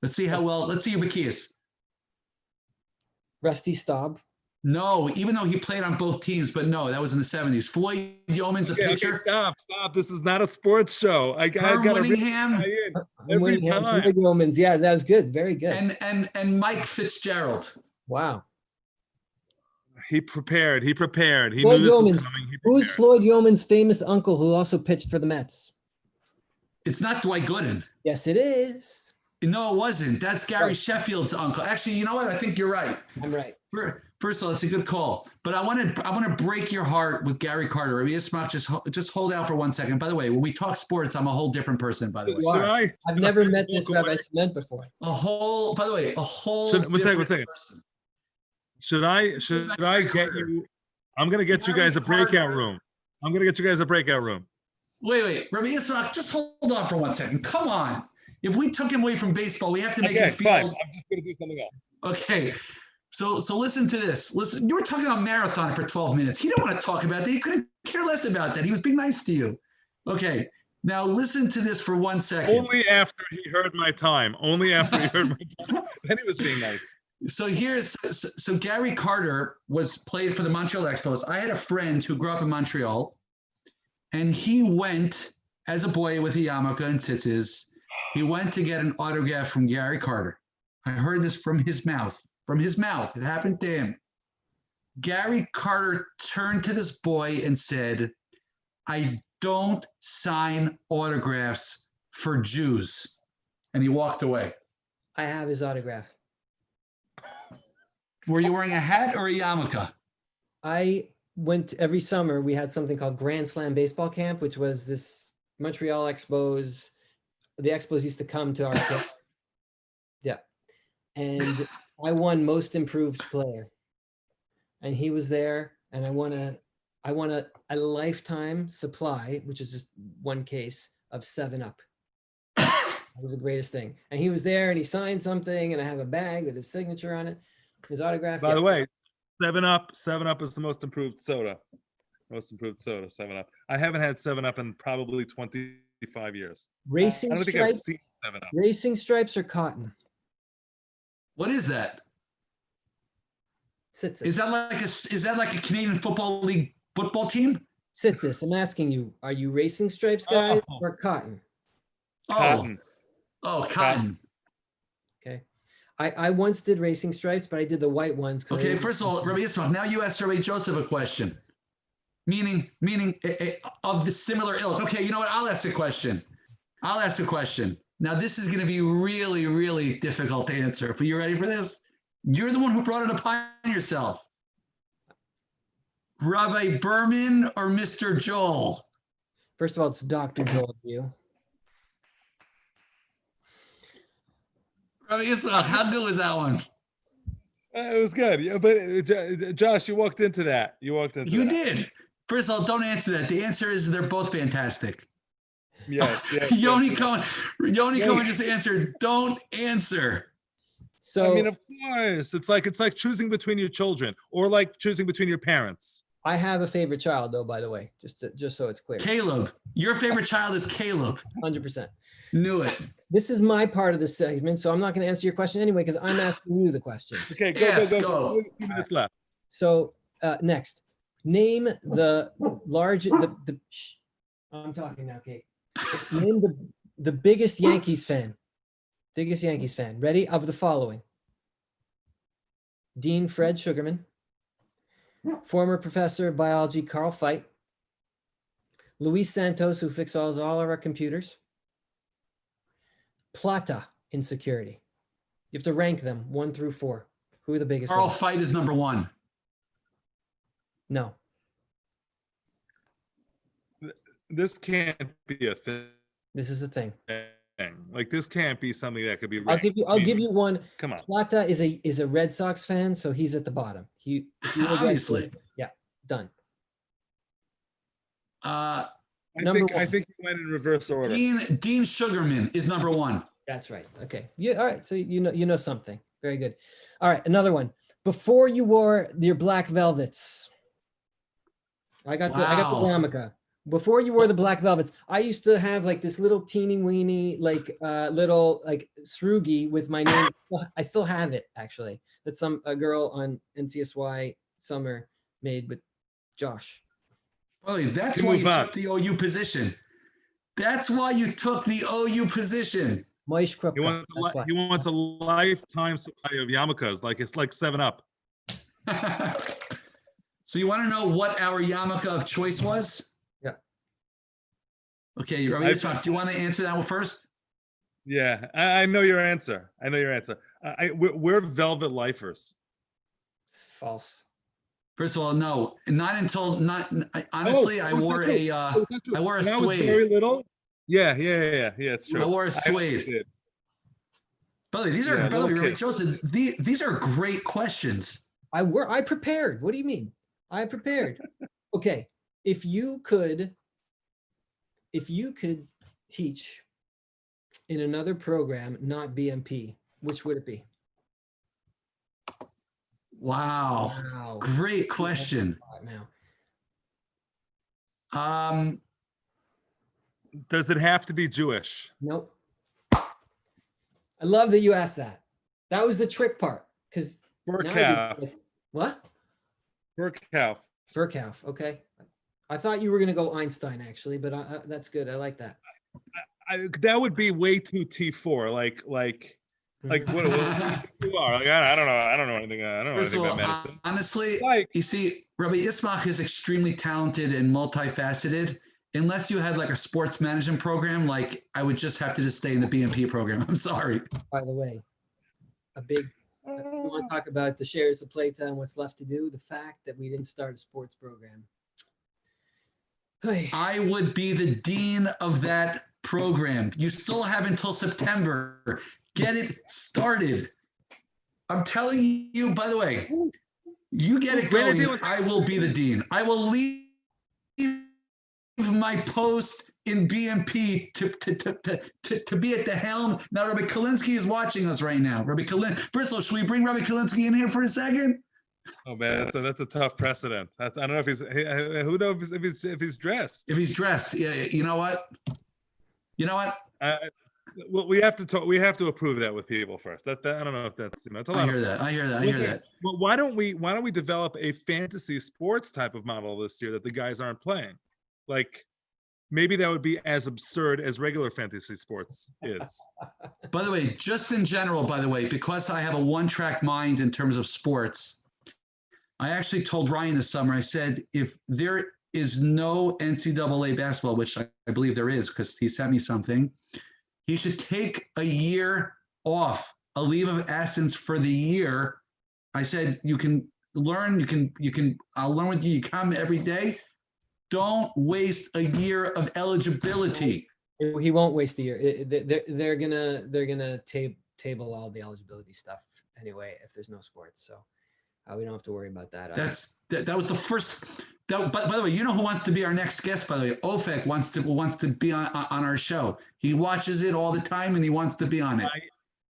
Let's see let's see your Bakias. Rusty Staub. No, even though he played on both teams, but no, that was in the '70s. Floyd Yeoman's a pitcher. Okay, stop. This is not a sports show. I got Winningham. Every time. Floyd Yeomans. Yeah, that was good. Very good. And Mike Fitzgerald. Wow. He prepared. He Floyd knew this was coming. Who's Floyd Yeoman's famous uncle who also pitched for the Mets? It's not Dwight Gooden. Yes, it is. No, it wasn't. That's Gary Sheffield's uncle. Actually, you know what? I think you're right. I'm right. First of all, it's a good call. But I want to break your heart with Gary Carter. Rabbi Ismach, just hold out for 1 second. By the way, when we talk sports, I'm a whole different person, by the way. I've never met this Rabbi Ciment before. One second. Person. Should I get you? I'm going to get you guys a breakout room. Wait. Rabbi Ismach, just hold on for 1 second. Come on. If we took him away from baseball, we have to make him feel. Fine. I'm just going to do something else. Okay. So listen to this. Listen, you were talking about marathon for 12 minutes. He didn't want to talk about that. He couldn't care less about that. He was being nice to you. Okay. Now listen to this for 1 second. Only after he heard my time. Then he was being nice. So Gary Carter played for the Montreal Expos. I had a friend who grew up in Montreal, and he went as a boy with a yarmulke and tzitzis. He went to get an autograph from Gary Carter. I heard this from his mouth. It happened to him. Gary Carter turned to this boy and said, "I don't sign autographs for Jews." And he walked away. I have his autograph. Were you wearing a hat or a yarmulke? I went every summer. We had something called Grand Slam Baseball Camp, which was this Montreal Expos. The Expos used to come to our camp. Yeah. And I won most improved player. And he was there, and I won a lifetime supply, which is just one case of 7-Up. That was the greatest thing. And he was there, and he signed something, and I have a bag with his signature on it, his autograph. By the way, 7-Up is the most improved soda. 7-Up. I haven't had 7-Up in probably 25 years. Racing I don't think stripes. I've seen 7-Up. Racing stripes or cotton? What is that? Tzitzis. Is that like a Canadian Football League football team? Tzitzis. I'm asking you, are you racing stripes guys or cotton? Cotton. Cotton. Okay. I once did racing stripes, but I did the white ones. Okay, first of all, Rabbi Ismach, now you ask Rabbi Joseph a question. Meaning of the similar ilk. Okay, you know what? I'll ask a question. Now, this is going to be really, really difficult to answer. But you ready for this? You're the one who brought it upon yourself. Rabbi Berman or Mr. Joel? First of all, it's Dr. Joel to you. Rabbi Ismach, how good was that one? It was good. Yeah, but Josh, you walked into that. You walked into You that. did. First of all, don't answer that. The answer is they're both fantastic. Yes. Yoni yes. Cohen. Yoni Cohen just answered. Don't answer. So I mean, of course, it's like choosing between your children, or like choosing between your parents. I have a favorite child, though. By the way, just so it's clear. Caleb. Your favorite child is Caleb. 100%. Knew it. This is my part of the segment, so I'm not going to answer your question anyway because I'm asking you the questions. Okay, go. Yes, We go. have a few minutes left. So next, name the largest. I'm talking now, Kate. Name the biggest Yankees fan. Biggest Yankees fan. Ready? Of the following: Dean Fred Sugarman, former professor of biology Carl Feit, Luis Santos, who fixes all of our computers, Plata in security. You have to rank them 1 through 4. Who are the biggest? Carl ones? Feit is number 1. No. This can't be a thing. This is the thing. Like this can't be something that could be. I'll give you one. Come on. Plata is a Red Sox fan, so he's at the bottom. If you were Obviously. yeah, done. I Number think you went in reverse order. Dean Sugarman is number 1. That's right. Okay. Yeah. All right. So you know something. Very good. All right. Another one. Before you wore your black velvets, I got the yarmulke. Before you wore the black velvets, I used to have like this little teeny weeny little srugi with my name. I still have it actually. That's a girl on NCSY summer made with Josh. Really, that's why you took the OU position. That's why you took the OU position. Moish Krupka. He wants a lifetime supply of yarmulkes, like it's like 7-Up. So you want to know what our yarmulke of choice was? Yeah. Okay, Rabbi Ismach, do you want to answer that one first? Yeah, I know your answer. We're velvet lifers. It's false. First of all, no, not until honestly, I wore a I wore a when I was suede. very little. Yeah, it's true. I wore a suede. By the way, these are Joseph. These are great questions. I prepared. What do you mean? I prepared. Okay, if you could teach in another program, not BMP, which would it be? Wow. Great question. Now. Does it have to be Jewish? Nope. I love that you asked that. That was the trick part. Because what? Berghoff. Okay. I thought you were going to go Einstein actually, but that's good. I like that. That would be way too T4. Like what you are. Like, I don't know. I don't know anything. I don't know anything about medicine. Honestly, you see, Rabbi Ismach is extremely talented and multifaceted. Unless you had like a sports management program, like I would just have to stay in the BMP program. I'm sorry. By the way, you want to talk about the shares of playtime, what's left to do, the fact that we didn't start a sports program. I would be the dean of that program. You still have until September. Get it started. I'm telling you, by the way, you get it going, I will be the dean. I will leave my post in BMP to be at the helm. Now, Rabbi Kalinsky is watching us right now. First of all, should we bring Rabbi Kalinsky in here for a second? Oh man, that's a tough precedent. I don't know if who knows if he's dressed. If he's dressed, yeah. You know what? Well, we have to talk. We have to approve that with people first. That I don't know if that's that's a lot. I hear that. But why don't we develop a fantasy sports type of model this year that the guys aren't playing? Like maybe that would be as absurd as regular fantasy sports is. By the way, just in general, because I have a one-track mind in terms of sports, I actually told Ryan this summer, I said, if there is no NCAA basketball, which I believe there is because he sent me something, he should take a year off, a leave of absence for the year. I said, you can learn, I'll learn with you, you come every day. Don't waste a year of eligibility. He won't waste a year. They're gonna table all the eligibility stuff anyway if there's no sports. So we don't have to worry about that. That was the first. By the way, you know who wants to be our next guest? By the way, Ofek wants to be on our show. He watches it all the time and he wants to be on it.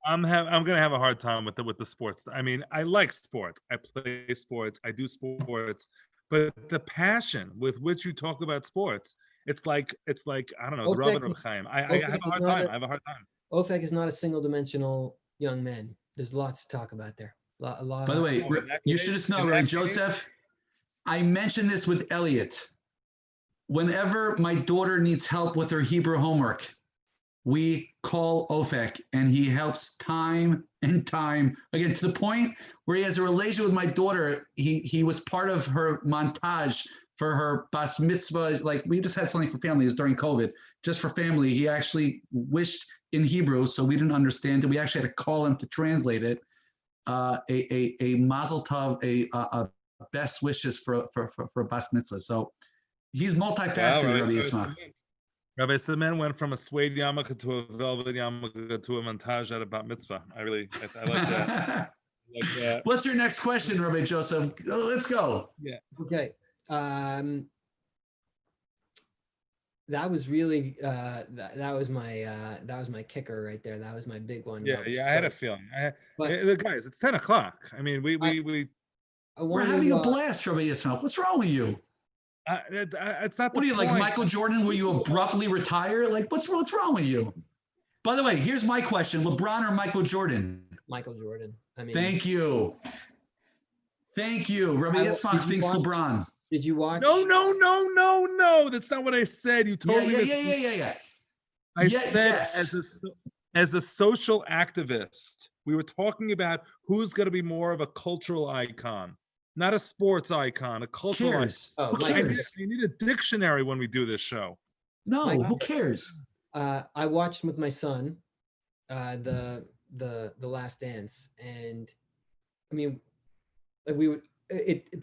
I'm gonna have a hard time with the sports. I mean, I like sports. I play sports. I do sports, but the passion with which you talk about sports, it's like I don't know, the Rabbi of Chaim. I have a hard time. I have a hard time. Ofek is not a single-dimensional young man. There's lots to talk about there. A lot. By the way, you should just know, Rabbi Joseph. I mentioned this with Elliot. Whenever my daughter needs help with her Hebrew homework, we call Ofek and he helps time and time again, to the point where he has a relation with my daughter. He was part of her montage for her bas mitzvah. Like, we just had something for families during COVID, just for family. He actually wished in Hebrew, so we didn't understand it. We actually had to call him to translate it. A mazel tov, a best wishes for bas mitzvah. So he's multifaceted, Rabbi Ismach. Rabbi Ciment went from a suede yarmulke to a velvet yarmulke to a montage at a bat mitzvah. I like that. Like that. What's your next question, Rabbi Joseph? Let's go. Yeah. Okay. That was really that was my kicker right there. That was my big one. Yeah, I had a feeling. The guys, it's 10 o'clock. I mean, we're having a blast, Rabbi Yisrael. What's wrong with you? It's not. What are you, like Michael Jordan? Will you abruptly retire? Like, what's wrong with you? By the way, here's my question: LeBron or Michael Jordan? Michael Jordan. I mean, thank you. Rabbi Ismach thinks LeBron. Did you watch? No. That's not what I said. You told me. Yeah. I said as a social activist, we were talking about who's going to be more of a cultural icon. Not a sports icon, a cultural icon. Who cares? You need a dictionary when we do this show. No, who cares? I watched with my son the Last Dance, and I mean, we would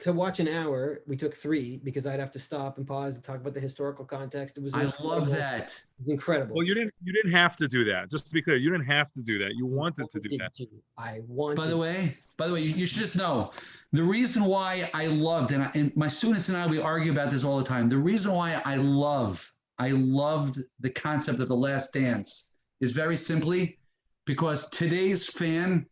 to watch an hour. We took 3 because I'd have to stop and pause and talk about the historical context. It was. I love that. It's incredible. Well, you didn't have to do that. Just to be clear, you didn't have to do that. You wanted to do that. I wanted. By the way, you should just know the reason why I loved, and my students and I, we argue about this all the time. The reason why I loved the concept of the Last Dance is very simply because today's fan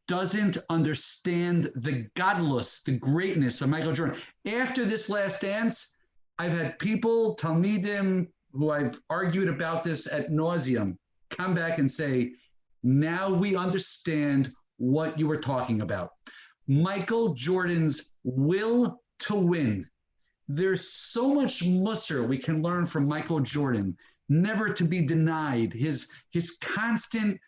doesn't understand the godless, the greatness of Michael Jordan. After this Last Dance, I've had people, Talmidim, who I've argued about this ad nauseum, come back and say, now we understand what you were talking about. Michael Jordan's will to win. There's so much musser we can learn from Michael Jordan, never to be denied, his constant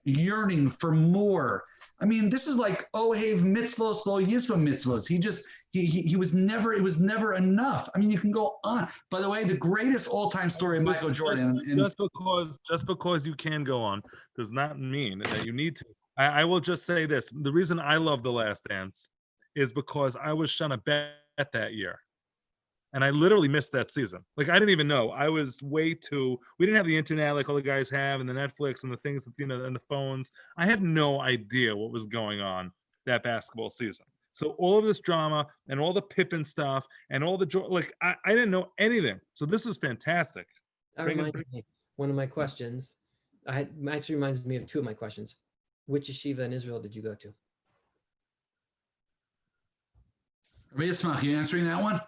yearning for more. I mean, this is like Ohev mitzvos, lo yisva mitzvos. He was never, it was never enough. I mean, you can go on. By the way, the greatest all-time story of Michael Jordan. Just because you can go on does not mean that you need to. I will just say this. The reason I love The Last Dance is because I was Shana Bet that year. And I literally missed that season. Like, I didn't even know. I was we didn't have the internet like all the guys have, and the Netflix and the things that, and the phones. I had no idea what was going on that basketball season. So all of this drama and all the Pippen stuff and all the I didn't know anything. So this is fantastic. That reminds me, one of my questions. Actually reminds me of 2 of my questions. Which yeshiva in Israel did you go to? Rabbi Ismach, you answering that one?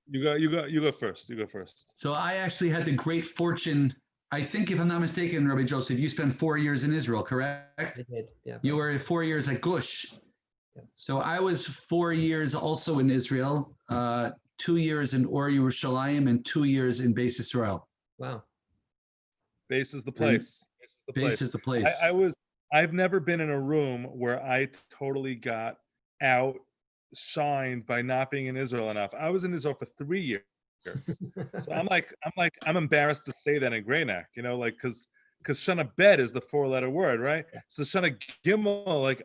You go first. You go first. So I actually had the great fortune. I think, if I'm not mistaken, Rabbi Joseph, you spent 4 years in Israel, correct? I did. Yeah. You were 4 years at Gush. Yeah. So I was 4 years also in Israel, 2 years in Or Yerushalayim and 2 years in Beis Israel. Wow. Base is the place. Base is the place. I've never been in a room where I totally got outshined by not being in Israel enough. I was in Israel for 3 years. So I'm embarrassed to say that in Greyneck, because Shana Bet is the 4-letter word, right? So Shana Gimel, like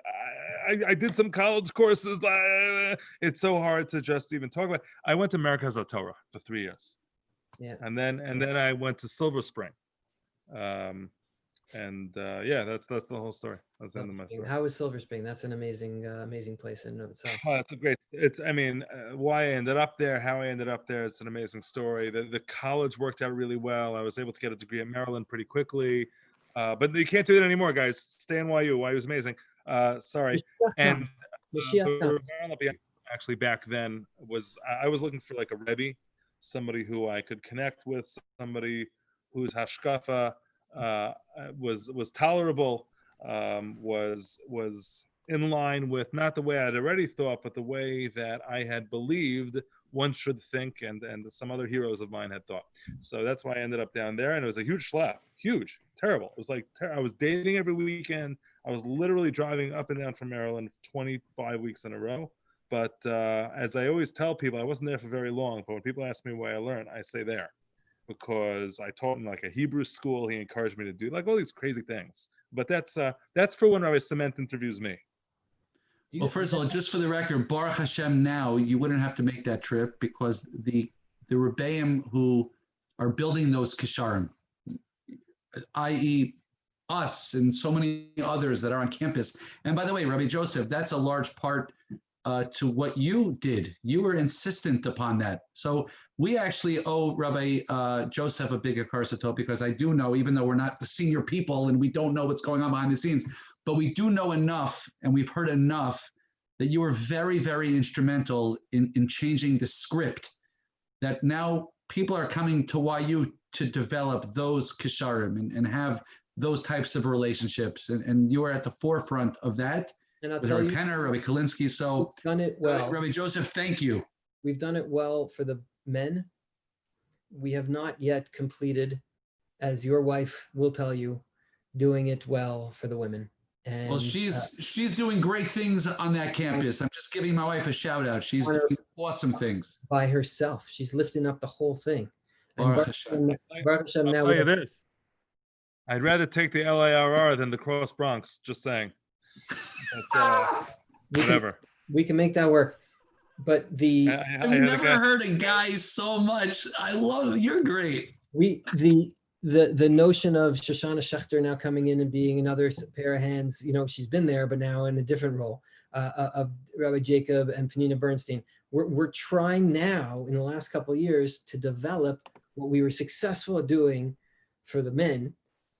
I did some college courses. It's so hard to just even talk about. I went to Merkaz HaTorah for 3 years. Yeah. And then I went to Silver Spring Yeah, that's the whole story. That's the end of my story. How was Silver Spring? That's an amazing place in and of itself. Oh, it's a great. I mean, why I ended up there, how I ended up there. It's an amazing story. The college worked out really well. I was able to get a degree at Maryland pretty quickly, but you can't do that anymore, guys. Stay in YU. YU is amazing. Sorry. And actually back then I was looking for like a Rabbi, somebody who I could connect with, somebody whose hashkafa was tolerable, was in line with not the way I'd already thought, but the way that I had believed one should think, and some other heroes of mine had thought. So that's why I ended up down there, and it was a huge schlep, huge, terrible. It was like I was dating every weekend. I was literally driving up and down from Maryland 25 weeks in a row. But as I always tell people, I wasn't there for very long. But when people ask me why I learned, I say there, because I taught in like a Hebrew school. He encouraged me to do like all these crazy things. But that's for when Rabbi Ciment interviews me. Well, first of all, just for the record, Baruch Hashem, now you wouldn't have to make that trip because the Rebbeim who are building those kisharim, i.e. us and so many others that are on campus. And by the way, Rabbi Joseph, that's a large part to what you did. You were insistent upon that. So we actually owe Rabbi Joseph a big akarsato, because I do know, even though we're not the senior people and we don't know what's going on behind the scenes, but we do know enough and we've heard enough that you were very, very instrumental in changing the script, that now people are coming to YU to develop those kisharim and have those types of relationships. And you are at the forefront of that. And I'll with tell Rabbi you, Penner, Rabbi Kalinsky. So we've done it well. Rabbi Joseph, thank you. We've done it well for the men. We have not yet completed, as your wife will tell you, doing it well for the women. And Well, she's doing great things on that campus. I'm just giving my wife a shout out. She's doing awesome things. by herself. She's lifting up the whole thing. And Baruch Hashem. Baruch Hashem, I'll now tell you this. I'd rather take the LIRR than the Cross Bronx, just saying. But, whatever. We can make that work. But I've never heard a guy so much. I love it. You're great. The notion of Shoshana Schechter now coming in and being another pair of hands, you know, she's been there, but now in a different role, of Rabbi Jacob and Penina Bernstein. We're trying now in the last couple of years to develop what we were successful at doing for the men,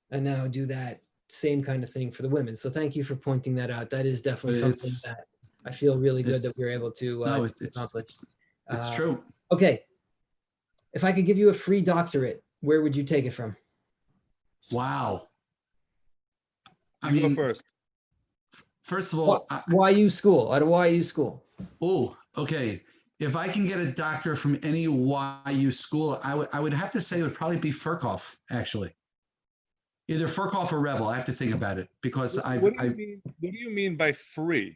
and now do that same kind of thing for the women. So thank you for pointing that out. That is definitely something that I feel really good that we were able to accomplish. It's true. Okay. If I could give you a free doctorate, where would you take it from? Wow. I You mean, go first. First of all, YU school, out of YU school. Oh, okay. If I can get a doctor from any YU school, I would have to say it would probably be Furkhoff, actually. Either Furkhoff or Rebel. I have to think about it because What do you mean by free?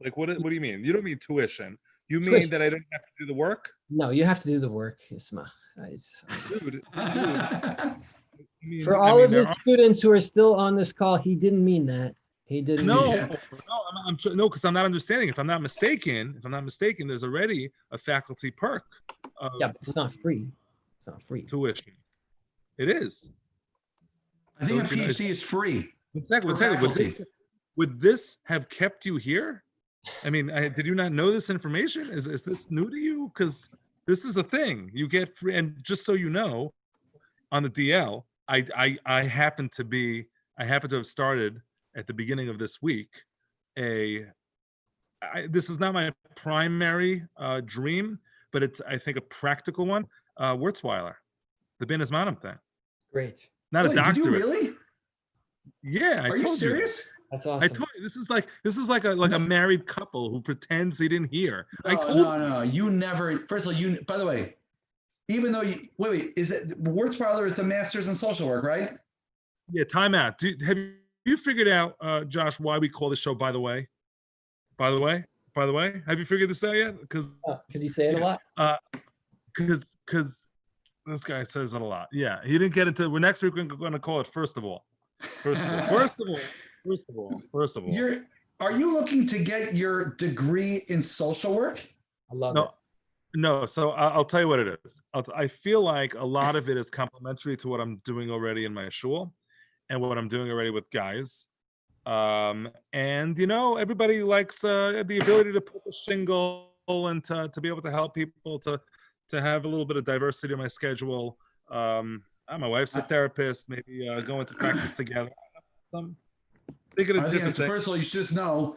Like, what do you mean? You don't mean tuition. You mean that I don't have to do the work? No, you have to do the work, Ismach. Dude, For all of his students who are still on this call, he didn't mean that. He didn't. No, because I'm not understanding. If I'm not mistaken, there's already a faculty perk. Yeah, but it's not free. It's not free. Tuition. It is. I think a PC is free. Exactly. Would this have kept you here? I mean, did you not know this information? Is this new to you? Because this is a thing you get free. And just so you know, on the DL, I happen to have started at the beginning of this week. This is not my primary dream, but it's, I think, a practical one. Wurzweiler, the Ben Ismanim thing. Great. Not a doctorate. Did you really? Yeah, Are you serious? That's awesome. I told you this is like a married couple who pretends they didn't hear. No. You never. First of all, by the way, even though wait, is it Wurzweiler is the master's in social work, right? Yeah. Time out. Have you figured out, Josh, why we call this show By the Way? By the way, have you figured this out yet? Because you say it a lot. Because this guy says it a lot. Yeah, he didn't get into. Next week we're going to call it First of All. First of all. Are you looking to get your degree in social work? I love it. No, so I'll tell you what it is. I feel like a lot of it is complementary to what I'm doing already in my shul, and what I'm doing already with guys. And everybody likes the ability to put the shingle and to be able to help people to have a little bit of diversity in my schedule. My wife's a therapist, maybe going to practice together. Thinking of different things. First of all, you should just know.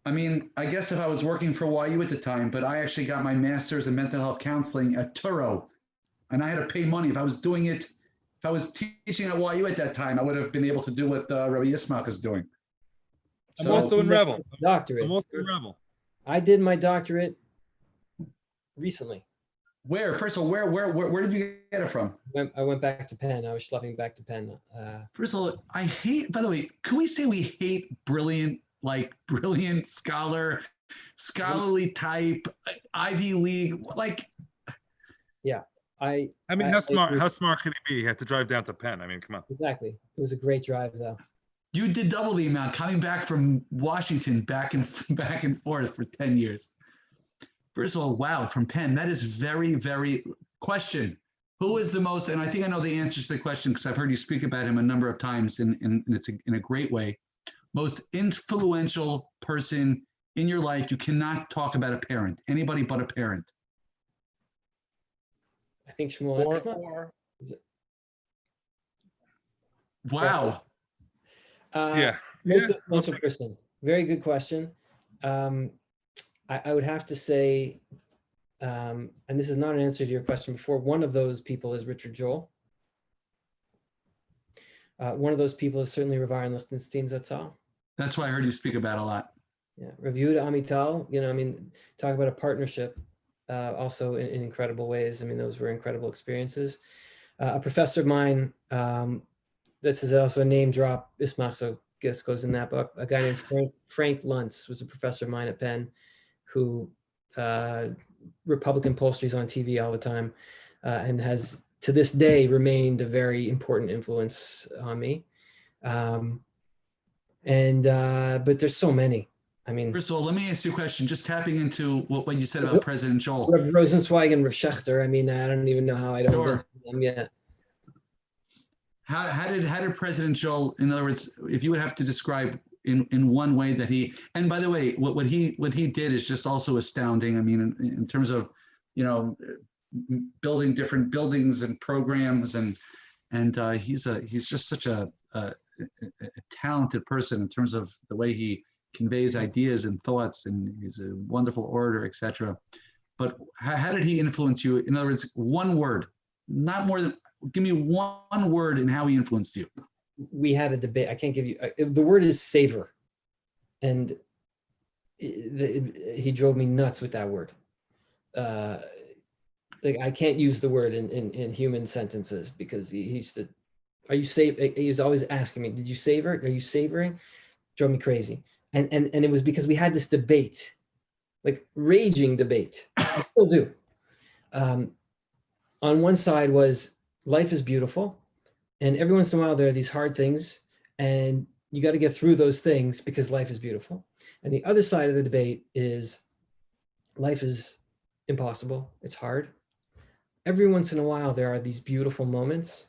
I mean, I guess if I was working for YU at the time, but I actually got my master's in mental health counseling at Turo, and I had to pay money. If I was doing it, if I was teaching at YU at that time, I would have been able to do what Rabbi Ismach is doing. I'm also in Revel. Doctorate. I'm also in Revel. I did my doctorate recently. Where? First of all, where did you get it from? I went back to Penn. I was schlepping back to Penn. First of all, I hate. By the way, can we say we hate brilliant scholarly type, Ivy League, like? Yeah, I mean, how smart could he be? He had to drive down to Penn. I mean, come on. Exactly. It was a great drive, though. You did double the amount coming back from Washington back and forth for 10 years. First of all, wow, from Penn, that is very, very. Question: who is the most? And I think I know the answer to the question because I've heard you speak about him a number of times, and it's in a great way. Most influential person in your life. You cannot talk about a parent, anybody but a parent. I think Shmuel Ismach. Wow. Most influential person. Very good question. I would have to say, and this is not an answer to your question before, one of those people is Richard Joel. One of those people is certainly Rav Aaron Lichtenstein Zatzal. That's why I heard you speak about a lot. Yeah, Rav Yehuda Amital, talk about a partnership also in incredible ways. I mean, those were incredible experiences. A professor of mine, this is also a name drop, Ismach, so I guess goes in that book, a guy named Frank Luntz was a professor of mine at Penn who Republican pollsters on TV all the time and has to this day remained a very important influence on me. But there's so many. I mean, first of all, let me ask you a question. Just tapping into what you said about President Joel. Rav Rosenzweig and Rav Schechter. I mean, I don't even know how I don't know them yet. How did President Joel, in other words, if you would have to describe in one way that he, and by the way, what he did is just also astounding. I mean, in terms of, building different buildings and programs, and he's just such a talented person in terms of the way he conveys ideas and thoughts, and he's a wonderful orator, etc. But how did he influence you? In other words, one word, not more than, give me one word in how he influenced you. We had a debate. I can't give you, the word is savor. And he drove me nuts with that word. I can't use the word in human sentences because he's always asking me, did you savor? Are you savoring? Drove me crazy. And it was because we had this debate, like raging debate. I still do. On one side was life is beautiful. And every once in a while, there are these hard things and you got to get through those things because life is beautiful. And the other side of the debate is life is impossible. It's hard. Every once in a while, there are these beautiful moments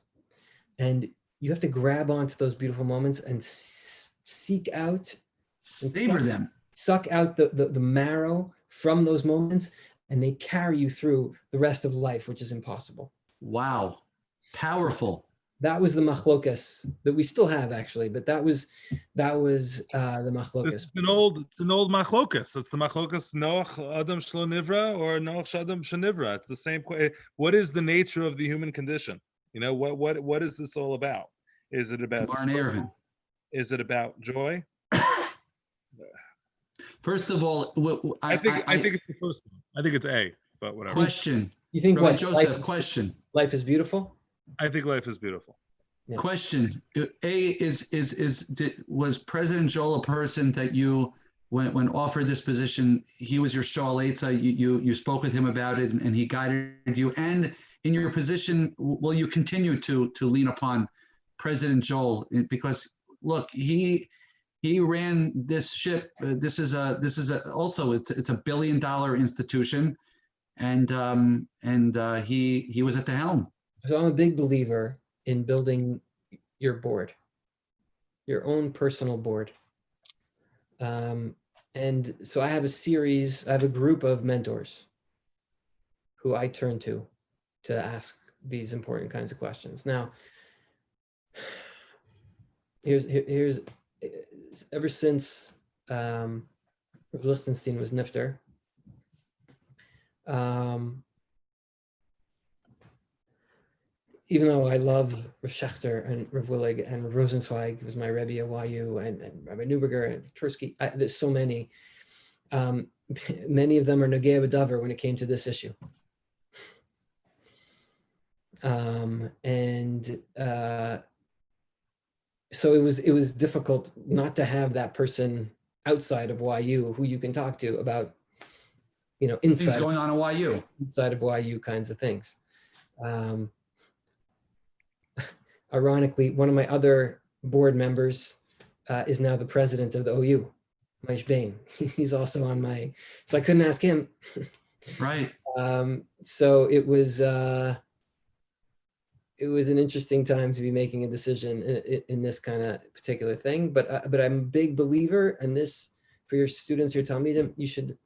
and you have to grab onto those beautiful moments and seek out, savor them, suck out the marrow from those moments, and they carry you through the rest of life, which is impossible. Wow. Powerful. So that was the machlokas that we still have actually, but that was the machlokas. It's an old machlokas. It's the machlokas Noach Adam Shlo Nivra or Noach Adam Shenivra. It's the same. What is the nature of the human condition? What is this all about? Is it about struggle? Is it about joy? First of all, I think it's the first one. I think it's A, but whatever. Question. You think Rabbi what? Joseph, question. Life is beautiful? I think life is beautiful. Yeah. Question. Was President Joel a person that you, when offered this position, he was your Shoal Eitzah, you spoke with him about it and he guided you? And in your position, will you continue to lean upon President Joel? Because look, he ran this ship. This is also it's a $1 billion institution, and he was at the helm. So I'm a big believer in building your board. your own personal board. And so I have a group of mentors who I turn to ask these important kinds of questions. Now, here's ever since Rav Lichtenstein was nifter, even though I love Rav Schechter and Rav Willig and Rav Rosenzweig, who was my Rebbe at YU, and Rabbi Neuberger and Tursky, there's so many. Many of them are Nogea B'Davar when it came to this issue. So it was difficult not to have that person outside of YU who you can talk to about, inside Things going on at YU. Inside of YU kinds of things. Ironically, one of my other board members is now the president of the OU, Maish Bain. He's also on so I couldn't ask him. Right. So it was an interesting time to be making a decision in this kind of particular thing. But I'm a big believer in this. For your students, your talmidim, you should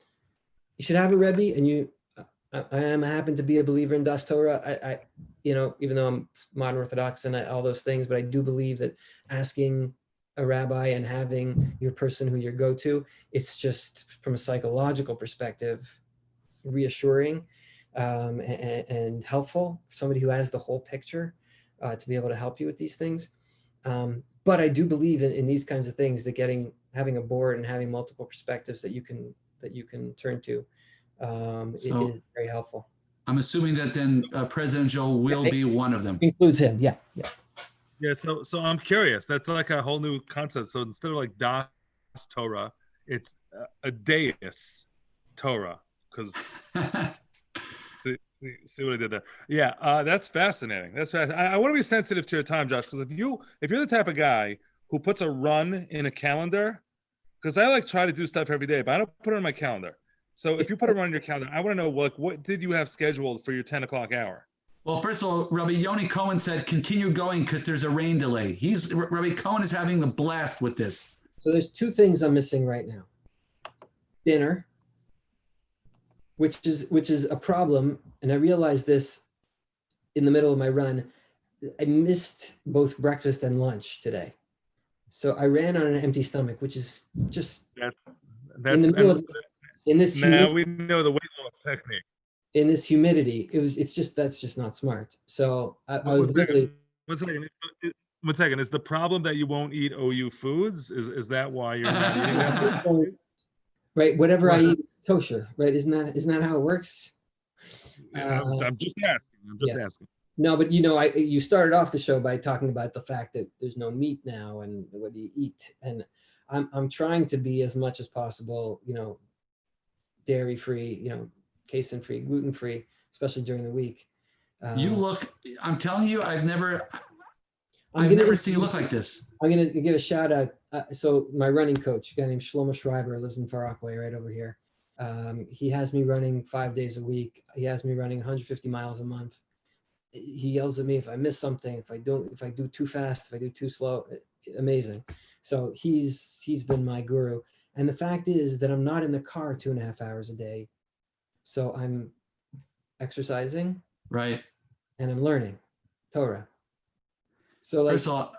have a Rebbe, and I happen to be a believer in Das Torah. I even though I'm modern Orthodox and all those things, but I do believe that asking a rabbi and having your person who you go to, it's just from a psychological perspective, reassuring and helpful for somebody who has the whole picture to be able to help you with these things. But I do believe in these kinds of things, that having a board and having multiple perspectives that you can turn to is very helpful. I'm assuming that then President Joel will be one of them. Includes him, yeah. Yeah, so I'm curious. That's like a whole new concept. So instead of like Das Torah, it's a Deus Torah, because see what I did there. Yeah, that's fascinating. That's fascinating. I want to be sensitive to your time, Josh, because if you're the type of guy who puts a run in a calendar, because I try to do stuff every day, but I don't put it on my calendar. So if you put a run in your calendar, I want to know what did you have scheduled for your 10 o'clock hour? Well, first of all, Rabbi Yoni Cohen said, continue going because there's a rain delay. Rabbi Cohen is having the blast with this. So there's two things I'm missing right now. Dinner, which is a problem. And I realized this in the middle of my run. I missed both breakfast and lunch today. So I ran on an empty stomach, which is just in the middle of this now we know the weight loss technique. In this humidity, that's just not smart. So I was literally. One second. Is the problem that you won't eat OU foods? Is that why you're not eating that? Right. Whatever I eat, kosher. Right. Isn't that how it works? I'm just asking. No, but you started off the show by talking about the fact that there's no meat now, and what do you eat? And I'm trying to be as much as possible, dairy free, casein free, gluten free, especially during the week. I'm telling you, I've never seen you look like this. I'm going to give a shout out. So my running coach, a guy named Shlomo Schreiber, lives in Far Rockaway right over here. He has me running 5 days a week. He has me running 150 miles a month. He yells at me if I miss something, if I do too fast, if I do too slow. Amazing. So he's been my guru. And the fact is that I'm not in the car 2.5 hours a day. So I'm exercising. Right. And I'm learning Torah. So first of all,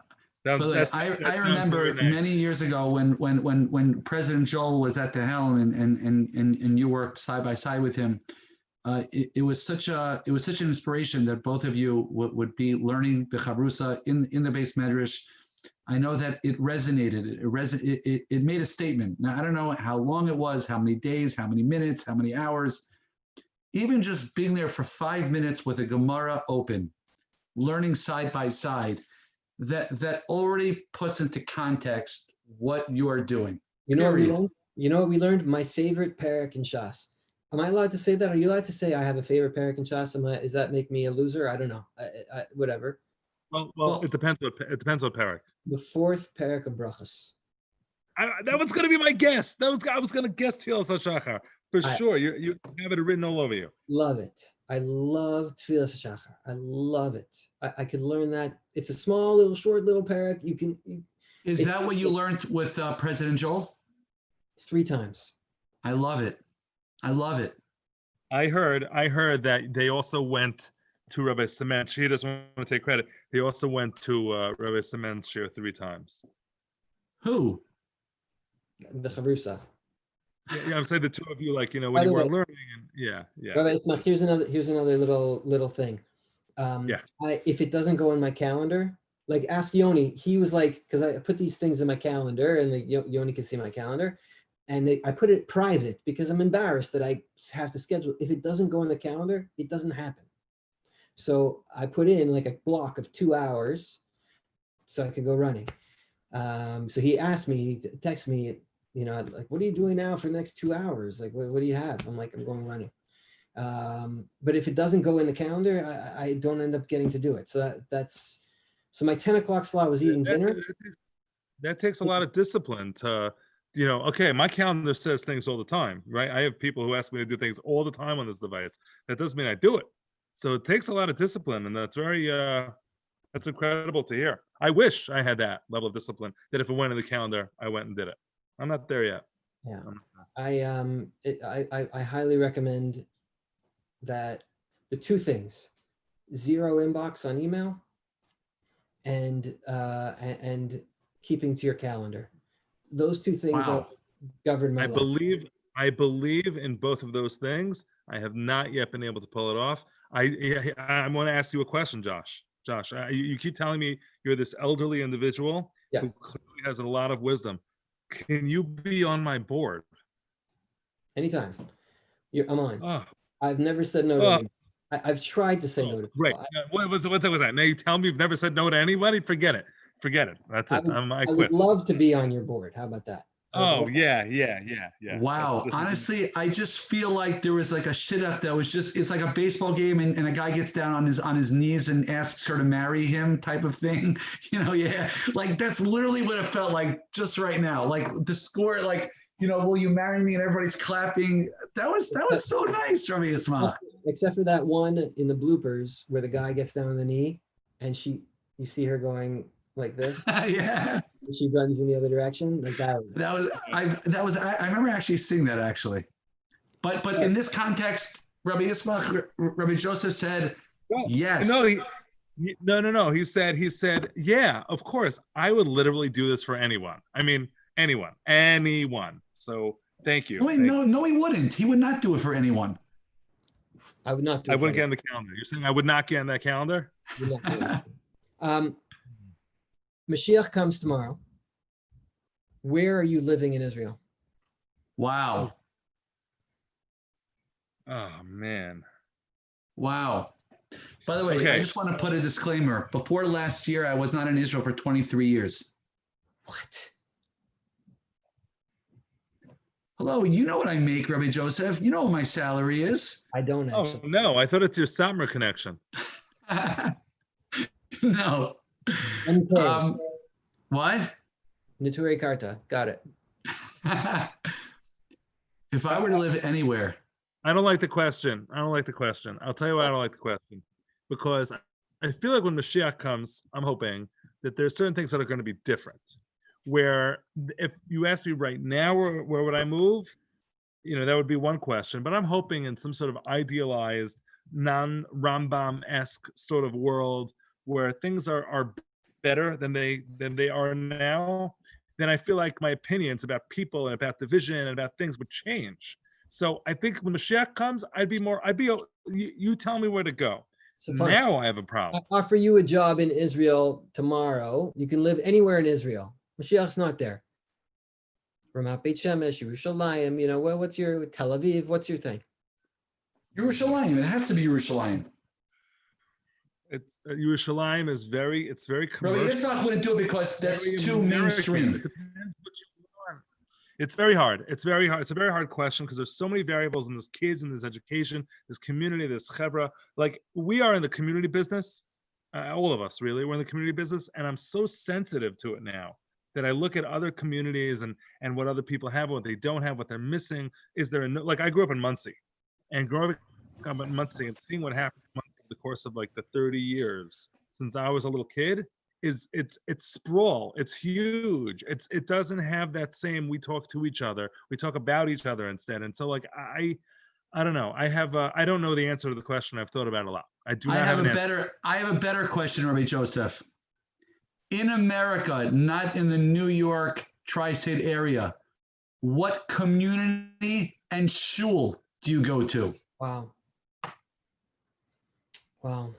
I remember many years ago when President Joel was at the helm and you worked side by side with him. It was such an inspiration that both of you would be learning the Chavrusa in the base medrash. I know that it resonated. It made a statement. Now I don't know how long it was, how many days, how many minutes, how many hours. Even just being there for 5 minutes with a Gemara open, learning side by side, that already puts into context what you are doing. You know what we learned? My favorite parak in Shas. Am I allowed to say that? Are you allowed to say I have a favorite parak in Shas? Does that make me a loser? I don't know. Whatever. Well, it depends what parak. The fourth parak of Brachos. That was going to be my guess. I was going to guess Tfilas HaShachar for sure. You have it written all over you. Love it. I love Tfilas HaShachar. I love it. I could learn that. It's a small, short parak. Is It's- that what you learned with President Joel? 3 times. I love it. I love it. I heard that they also went to Rabbi Ciment. She doesn't want to take credit. They also went to Rabbi Ciment's share 3 times. Who? The Chavrusa. Yeah, I'm saying the two of you, like, By when the you were way- learning. And yeah. Rabbi Ismach, here's another little thing. Yeah. If it doesn't go in my calendar, like ask Yoni, he was like, because I put these things in my calendar and like Yoni can see my calendar, and I put it private because I'm embarrassed that I have to schedule. If it doesn't go in the calendar, it doesn't happen. So I put in like a block of 2 hours so I could go running. So he asked me, he texted me, like, what are you doing now for the next 2 hours? Like, what do you have? I'm like, I'm going running. But if it doesn't go in the calendar, I don't end up getting to do it. So so my 10 o'clock slot was eating dinner. That takes a lot of discipline to, okay, my calendar says things all the time, right? I have people who ask me to do things all the time on this device. That doesn't mean I do it. So it takes a lot of discipline, and that's that's incredible to hear. I wish I had that level of discipline, that if it went in the calendar, I went and did it. I'm not there yet. Yeah, I highly recommend that the 2 things: 0 inbox on email, and keeping to your calendar. Those 2 things Wow. govern my life. I believe in both of those things. I have not yet been able to pull it off. I want to ask you a question, Josh. Josh, you keep telling me you're this elderly individual who clearly has a lot of wisdom. Can you be on my board? Anytime. I'm on. Oh, I've never said no to anyone. I've tried to say no to people. right. What was that? Now you tell me you've never said no to anybody? Forget it. That's it. I would quit. love to be on your board. How about that? Oh, yeah. Wow. This is- Honestly, I just feel like there was like a shit up that was just, it's like a baseball game and a guy gets down on his knees and asks her to marry him type of thing. Yeah. Like that's literally what it felt like just right now. Like the score, like, will you marry me? And everybody's clapping. That was so nice from me, Ismach. Except for that one in the bloopers where the guy gets down on the knee and you see her going like this. Yeah. She runs in the other direction. Like that. I remember actually seeing that actually. But in this context, Rabbi Ismach, Rabbi Joseph said, yes. No, no. He said, yeah, of course. I would literally do this for anyone. I mean, anyone. So thank you. No, he wouldn't. He would not do it for anyone. I would not do it. I wouldn't get in the calendar. You're saying I would not get in that calendar? Mashiach comes tomorrow. Where are you living in Israel? Wow. Oh, man. Wow. By the way, Okay. I just want to put a disclaimer. Before last year, I was not in Israel for 23 years. What? Hello, you know what I make, Rabbi Joseph. You know what my salary is. I don't actually. Oh, no. I thought it's your summer connection. No. MK. What? Naturi Karta. Got it. If I were to live anywhere. I don't like the question. I'll tell you why I don't like the question. Because I feel like when Mashiach comes, I'm hoping that there's certain things that are going to be different. Where if you ask me right now, where would I move? That would be one question. But I'm hoping in some sort of idealized, non-Rambam-esque sort of world where things are better than they are now, then I feel like my opinions about people and about division and about things would change. So I think when Mashiach comes, you tell me where to go. So fine. Now I have a problem. I offer you a job in Israel tomorrow. You can live anywhere in Israel. Mashiach's not there. Ramat Beit Shemesh, Yerushalayim, what's your Tel Aviv? What's your thing? Yerushalayim. It has to be Yerushalayim. It's Yerushalayim is very commercial. Rabbi Ismach wouldn't do it because that's too American. mainstream. It depends what you want. It's very hard. It's a very hard question because there's so many variables in this kids, in this education, this community, this chevra. Like we are in the community business, all of us really. We're in the community business, and I'm so sensitive to it now that I look at other communities and what other people have, what they don't have, what they're missing. Is there like I grew up in Muncie, and growing up in Muncie and seeing what happened in the course of like the 30 years since I was a little kid, it's sprawl. It's huge. It doesn't have that same, we talk to each other. We talk about each other instead. And so like I don't know. I don't know the answer to the question. I've thought about it a lot. I do not have an answer. I have a better question, Rabbi Joseph. In America, not in the New York tri-state area, what community and shul do you go to? Wow. Wow.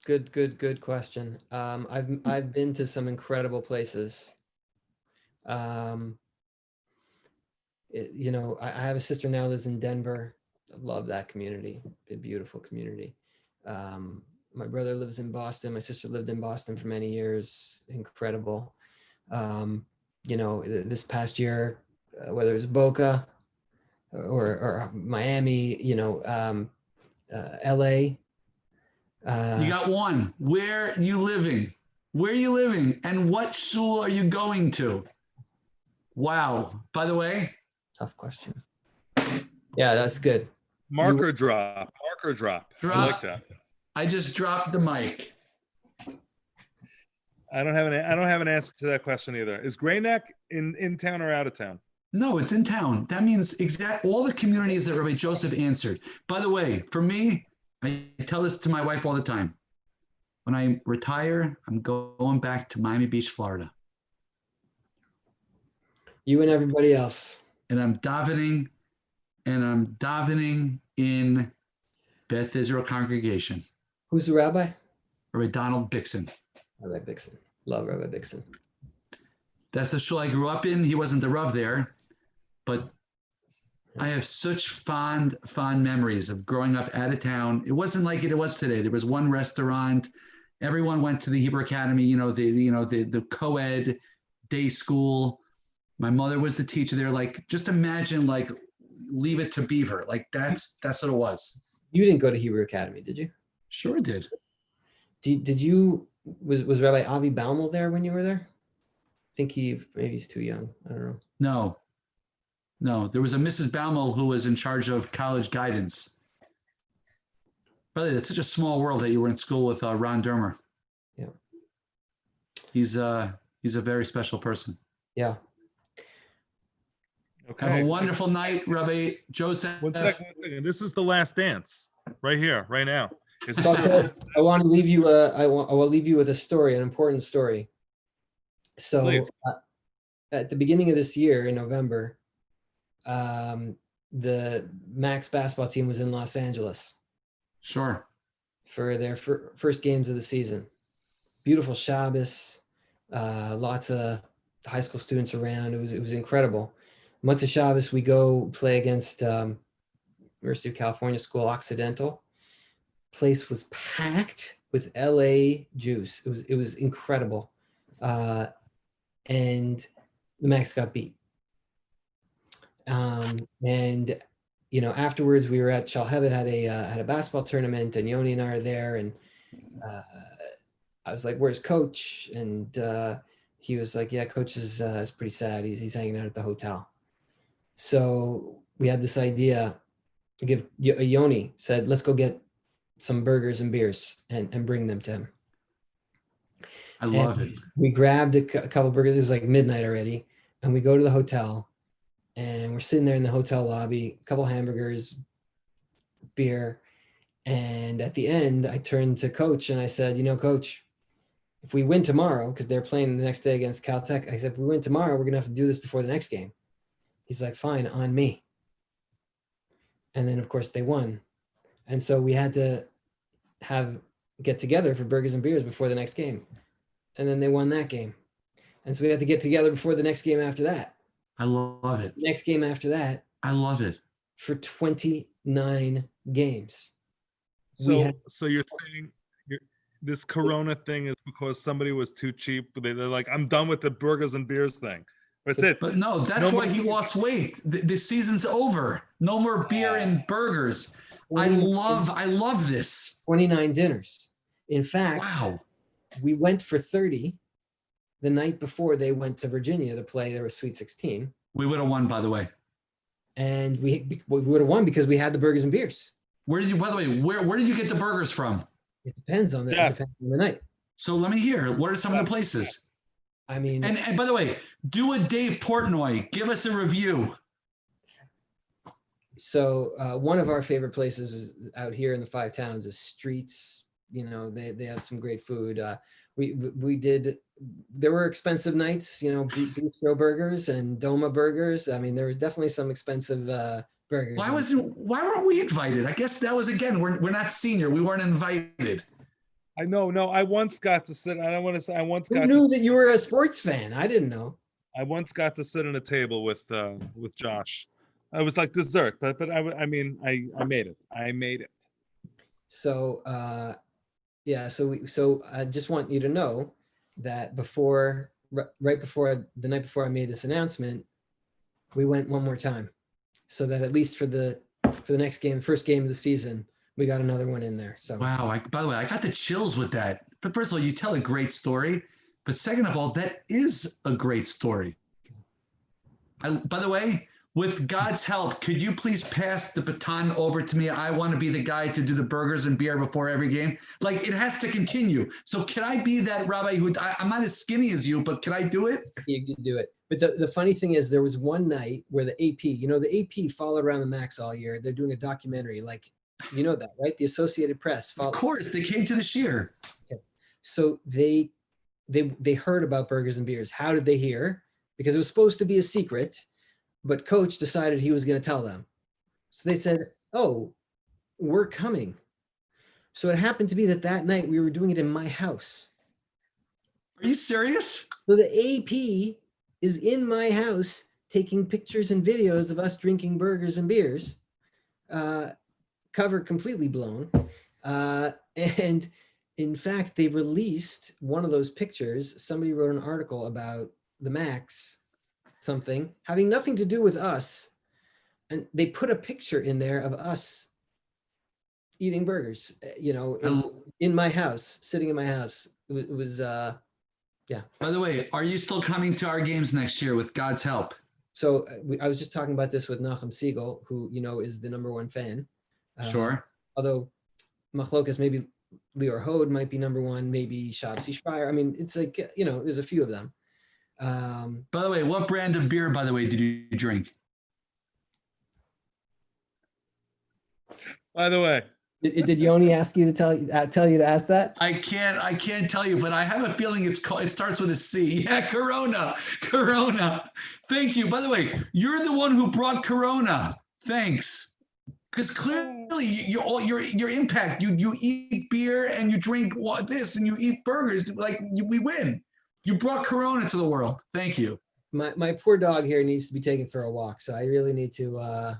Good question. I've been to some incredible places. You know, I have a sister now lives in Denver. I love that community. A beautiful community. My brother lives in Boston. My sister lived in Boston for many years. Incredible. You know, this past year, whether it was Boca or Miami, you know, LA. You got one. Where are you living? Where are you living? And what shul are you going to? Wow. By the way. Tough question. Yeah, that's good. Marker drop. I like that. I just dropped the mic. I don't have an answer to that question either. Is Gray Neck in town or out of town? No, it's in town. That means all the communities that Rabbi Joseph answered. By the way, for me, I tell this to my wife all the time. When I retire, I'm going back to Miami Beach, Florida. You and everybody else. And I'm davening in Beth Israel congregation. Who's the rabbi? Rabbi Donald Bixon. Rabbi Bixon. Love Rabbi Bixon. That's the shul I grew up in. He wasn't the Rav there, but I have such fond memories of growing up out of town. It wasn't like it was today. There was one restaurant. Everyone went to the Hebrew Academy, the co-ed day school. My mother was the teacher there. Like, just imagine, like, Leave It to Beaver. Like, that's what it was. You didn't go to Hebrew Academy, did you? Sure did. Did you, was Rabbi Avi Baumel there when you were there? I think maybe he's too young. I don't know. No, there was a Mrs. Baumel who was in charge of college guidance. Really, it's such a small world that you were in school with Ron Dermer. Yeah. He's a very special person. Yeah. Okay. Oh, Have a wonderful night, Rabbi Joseph. One second. This is the last dance, right here, right now. So I want to leave you. I will leave you with a story, an important story. So at the beginning of this year, in November, the Max basketball team was in Los Angeles. Sure. For their first games of the season. Beautiful Shabbos, lots of high school students around. It was incredible. Motzei Shabbos, we go play against University of California School Occidental. Place was packed with LA Jews. It was incredible, and the Max got beat. And you know, afterwards we were at Shalhevet, had a basketball tournament, and Yoni and I are there, and I was like, "Where's Coach?" And he was like, "Yeah, Coach is pretty sad. He's hanging out at the hotel." So we had this idea. Yoni said, "Let's go get some burgers and beers and bring them to him." I love it. We grabbed a couple burgers. It was like midnight already, and we go to the hotel, and we're sitting there in the hotel lobby, a couple hamburgers, beer, and at the end, I turned to Coach and I said, "You know, Coach, if we win tomorrow, because they're playing the next day against Caltech, I said, if we win tomorrow, we're gonna have to do this before the next game." He's like, "Fine, on me." And then, of course, they won. And so we had to get together for burgers and beers before the next game. And then they won that game. And so we had to get together before the next game after that. I love it. Next game after that. I love it. For 29 games. So you're saying this Corona thing is because somebody was too cheap? They're like, "I'm done with the burgers and beers thing." That's it. But no, that's why he lost weight. The season's over. No more beer and burgers. I love this. 29 dinners. In fact, wow. We went for 30 the night before they went to Virginia to play their Sweet 16. We would have won, by the way. And we would have won because we had the burgers and beers. By the way, where did you get the burgers from? It depends on the night. So let me hear. What are some of the places? I mean, And by the way, do a Dave Portnoy. Give us a review. so one of our favorite places is out here in the Five Towns is Streets. You know, they have some great food. We did. There were expensive nights. You know, bistro burgers and Doma burgers. I mean, there was definitely some expensive burgers. Why weren't we invited? I guess that was, again, we're not senior. We weren't invited. I know. No, I once got to sit. I don't want to say. I once Who got. knew that you were a sports fan? I didn't know. I once got to sit at a table with Josh. I was like dessert, but I mean I made it. I made it. So yeah, so I just want you to know that right before the night before I made this announcement, we went one more time, so that at least for the next game, first game of the season, we got another one in there. So Wow. By the way, I got the chills with that. But first of all, you tell a great story. But second of all, that is a great story. By the way, with God's help, could you please pass the baton over to me? I want to be the guy to do the burgers and beer before every game. Like, it has to continue. So can I be that Rabbi who, I'm not as skinny as you, but can I do it? you can do it. But the funny thing is, there was one night where the AP, you know, the AP followed around the Max all year. They're doing a documentary, like, you know that, right? The Associated Press. Of course, they came to the shear. Okay. So they heard about burgers and beers. How did they hear? Because it was supposed to be a secret, but Coach decided he was going to tell them. So they said, "Oh, we're coming." So it happened to be that night we were doing it in my house. Are you serious? So the AP is in my house taking pictures and videos of us drinking burgers and beers, cover completely blown. And in fact, they released one of those pictures. Somebody wrote an article about the Max, something having nothing to do with us. And they put a picture in there of us eating burgers, you know, in my house, sitting in my house. It was yeah. By the way, are you still coming to our games next year with God's help? So I was just talking about this with Nachum Siegel, who, you know, is the #1 fan. Sure. Although Machlokas, maybe Lior Hode might be #1, maybe Shabsi Shpire. I mean, it's like, you know, there's a few of them. By the way, what brand of beer, by the way, did you drink? By the way, Did Yoni ask you to tell you to ask that? I can't tell you, but I have a feeling it starts with a C. Yeah, Corona. Thank you. By the way, you're the one who brought Corona. Thanks. Because clearly your impact, you eat beer and you drink this and you eat burgers, like we win. You brought Corona to the world. Thank you. My poor dog here needs to be taken for a walk, so I really need to.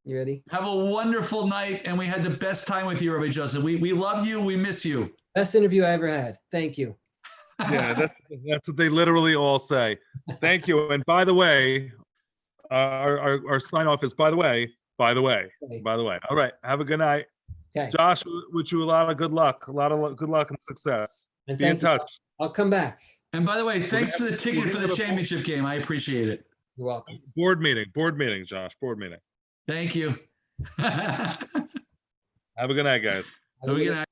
You ready? Have a wonderful night, and we had the best time with you, Rabbi Joseph. We love you. We miss you. Best interview I ever had. Thank you. yeah, that's what they literally all say. Thank you. And by the way, our sign off is by the way. Okay. All right. Have a good night. Okay. Josh, wish you a lot of good luck. Good luck and success. And Be in touch. I'll come back. And by the way, thanks for the ticket for the championship game. I appreciate it. You're welcome. Board meeting, Josh. Board meeting. Thank you. Have a good night, guys. Have a good night.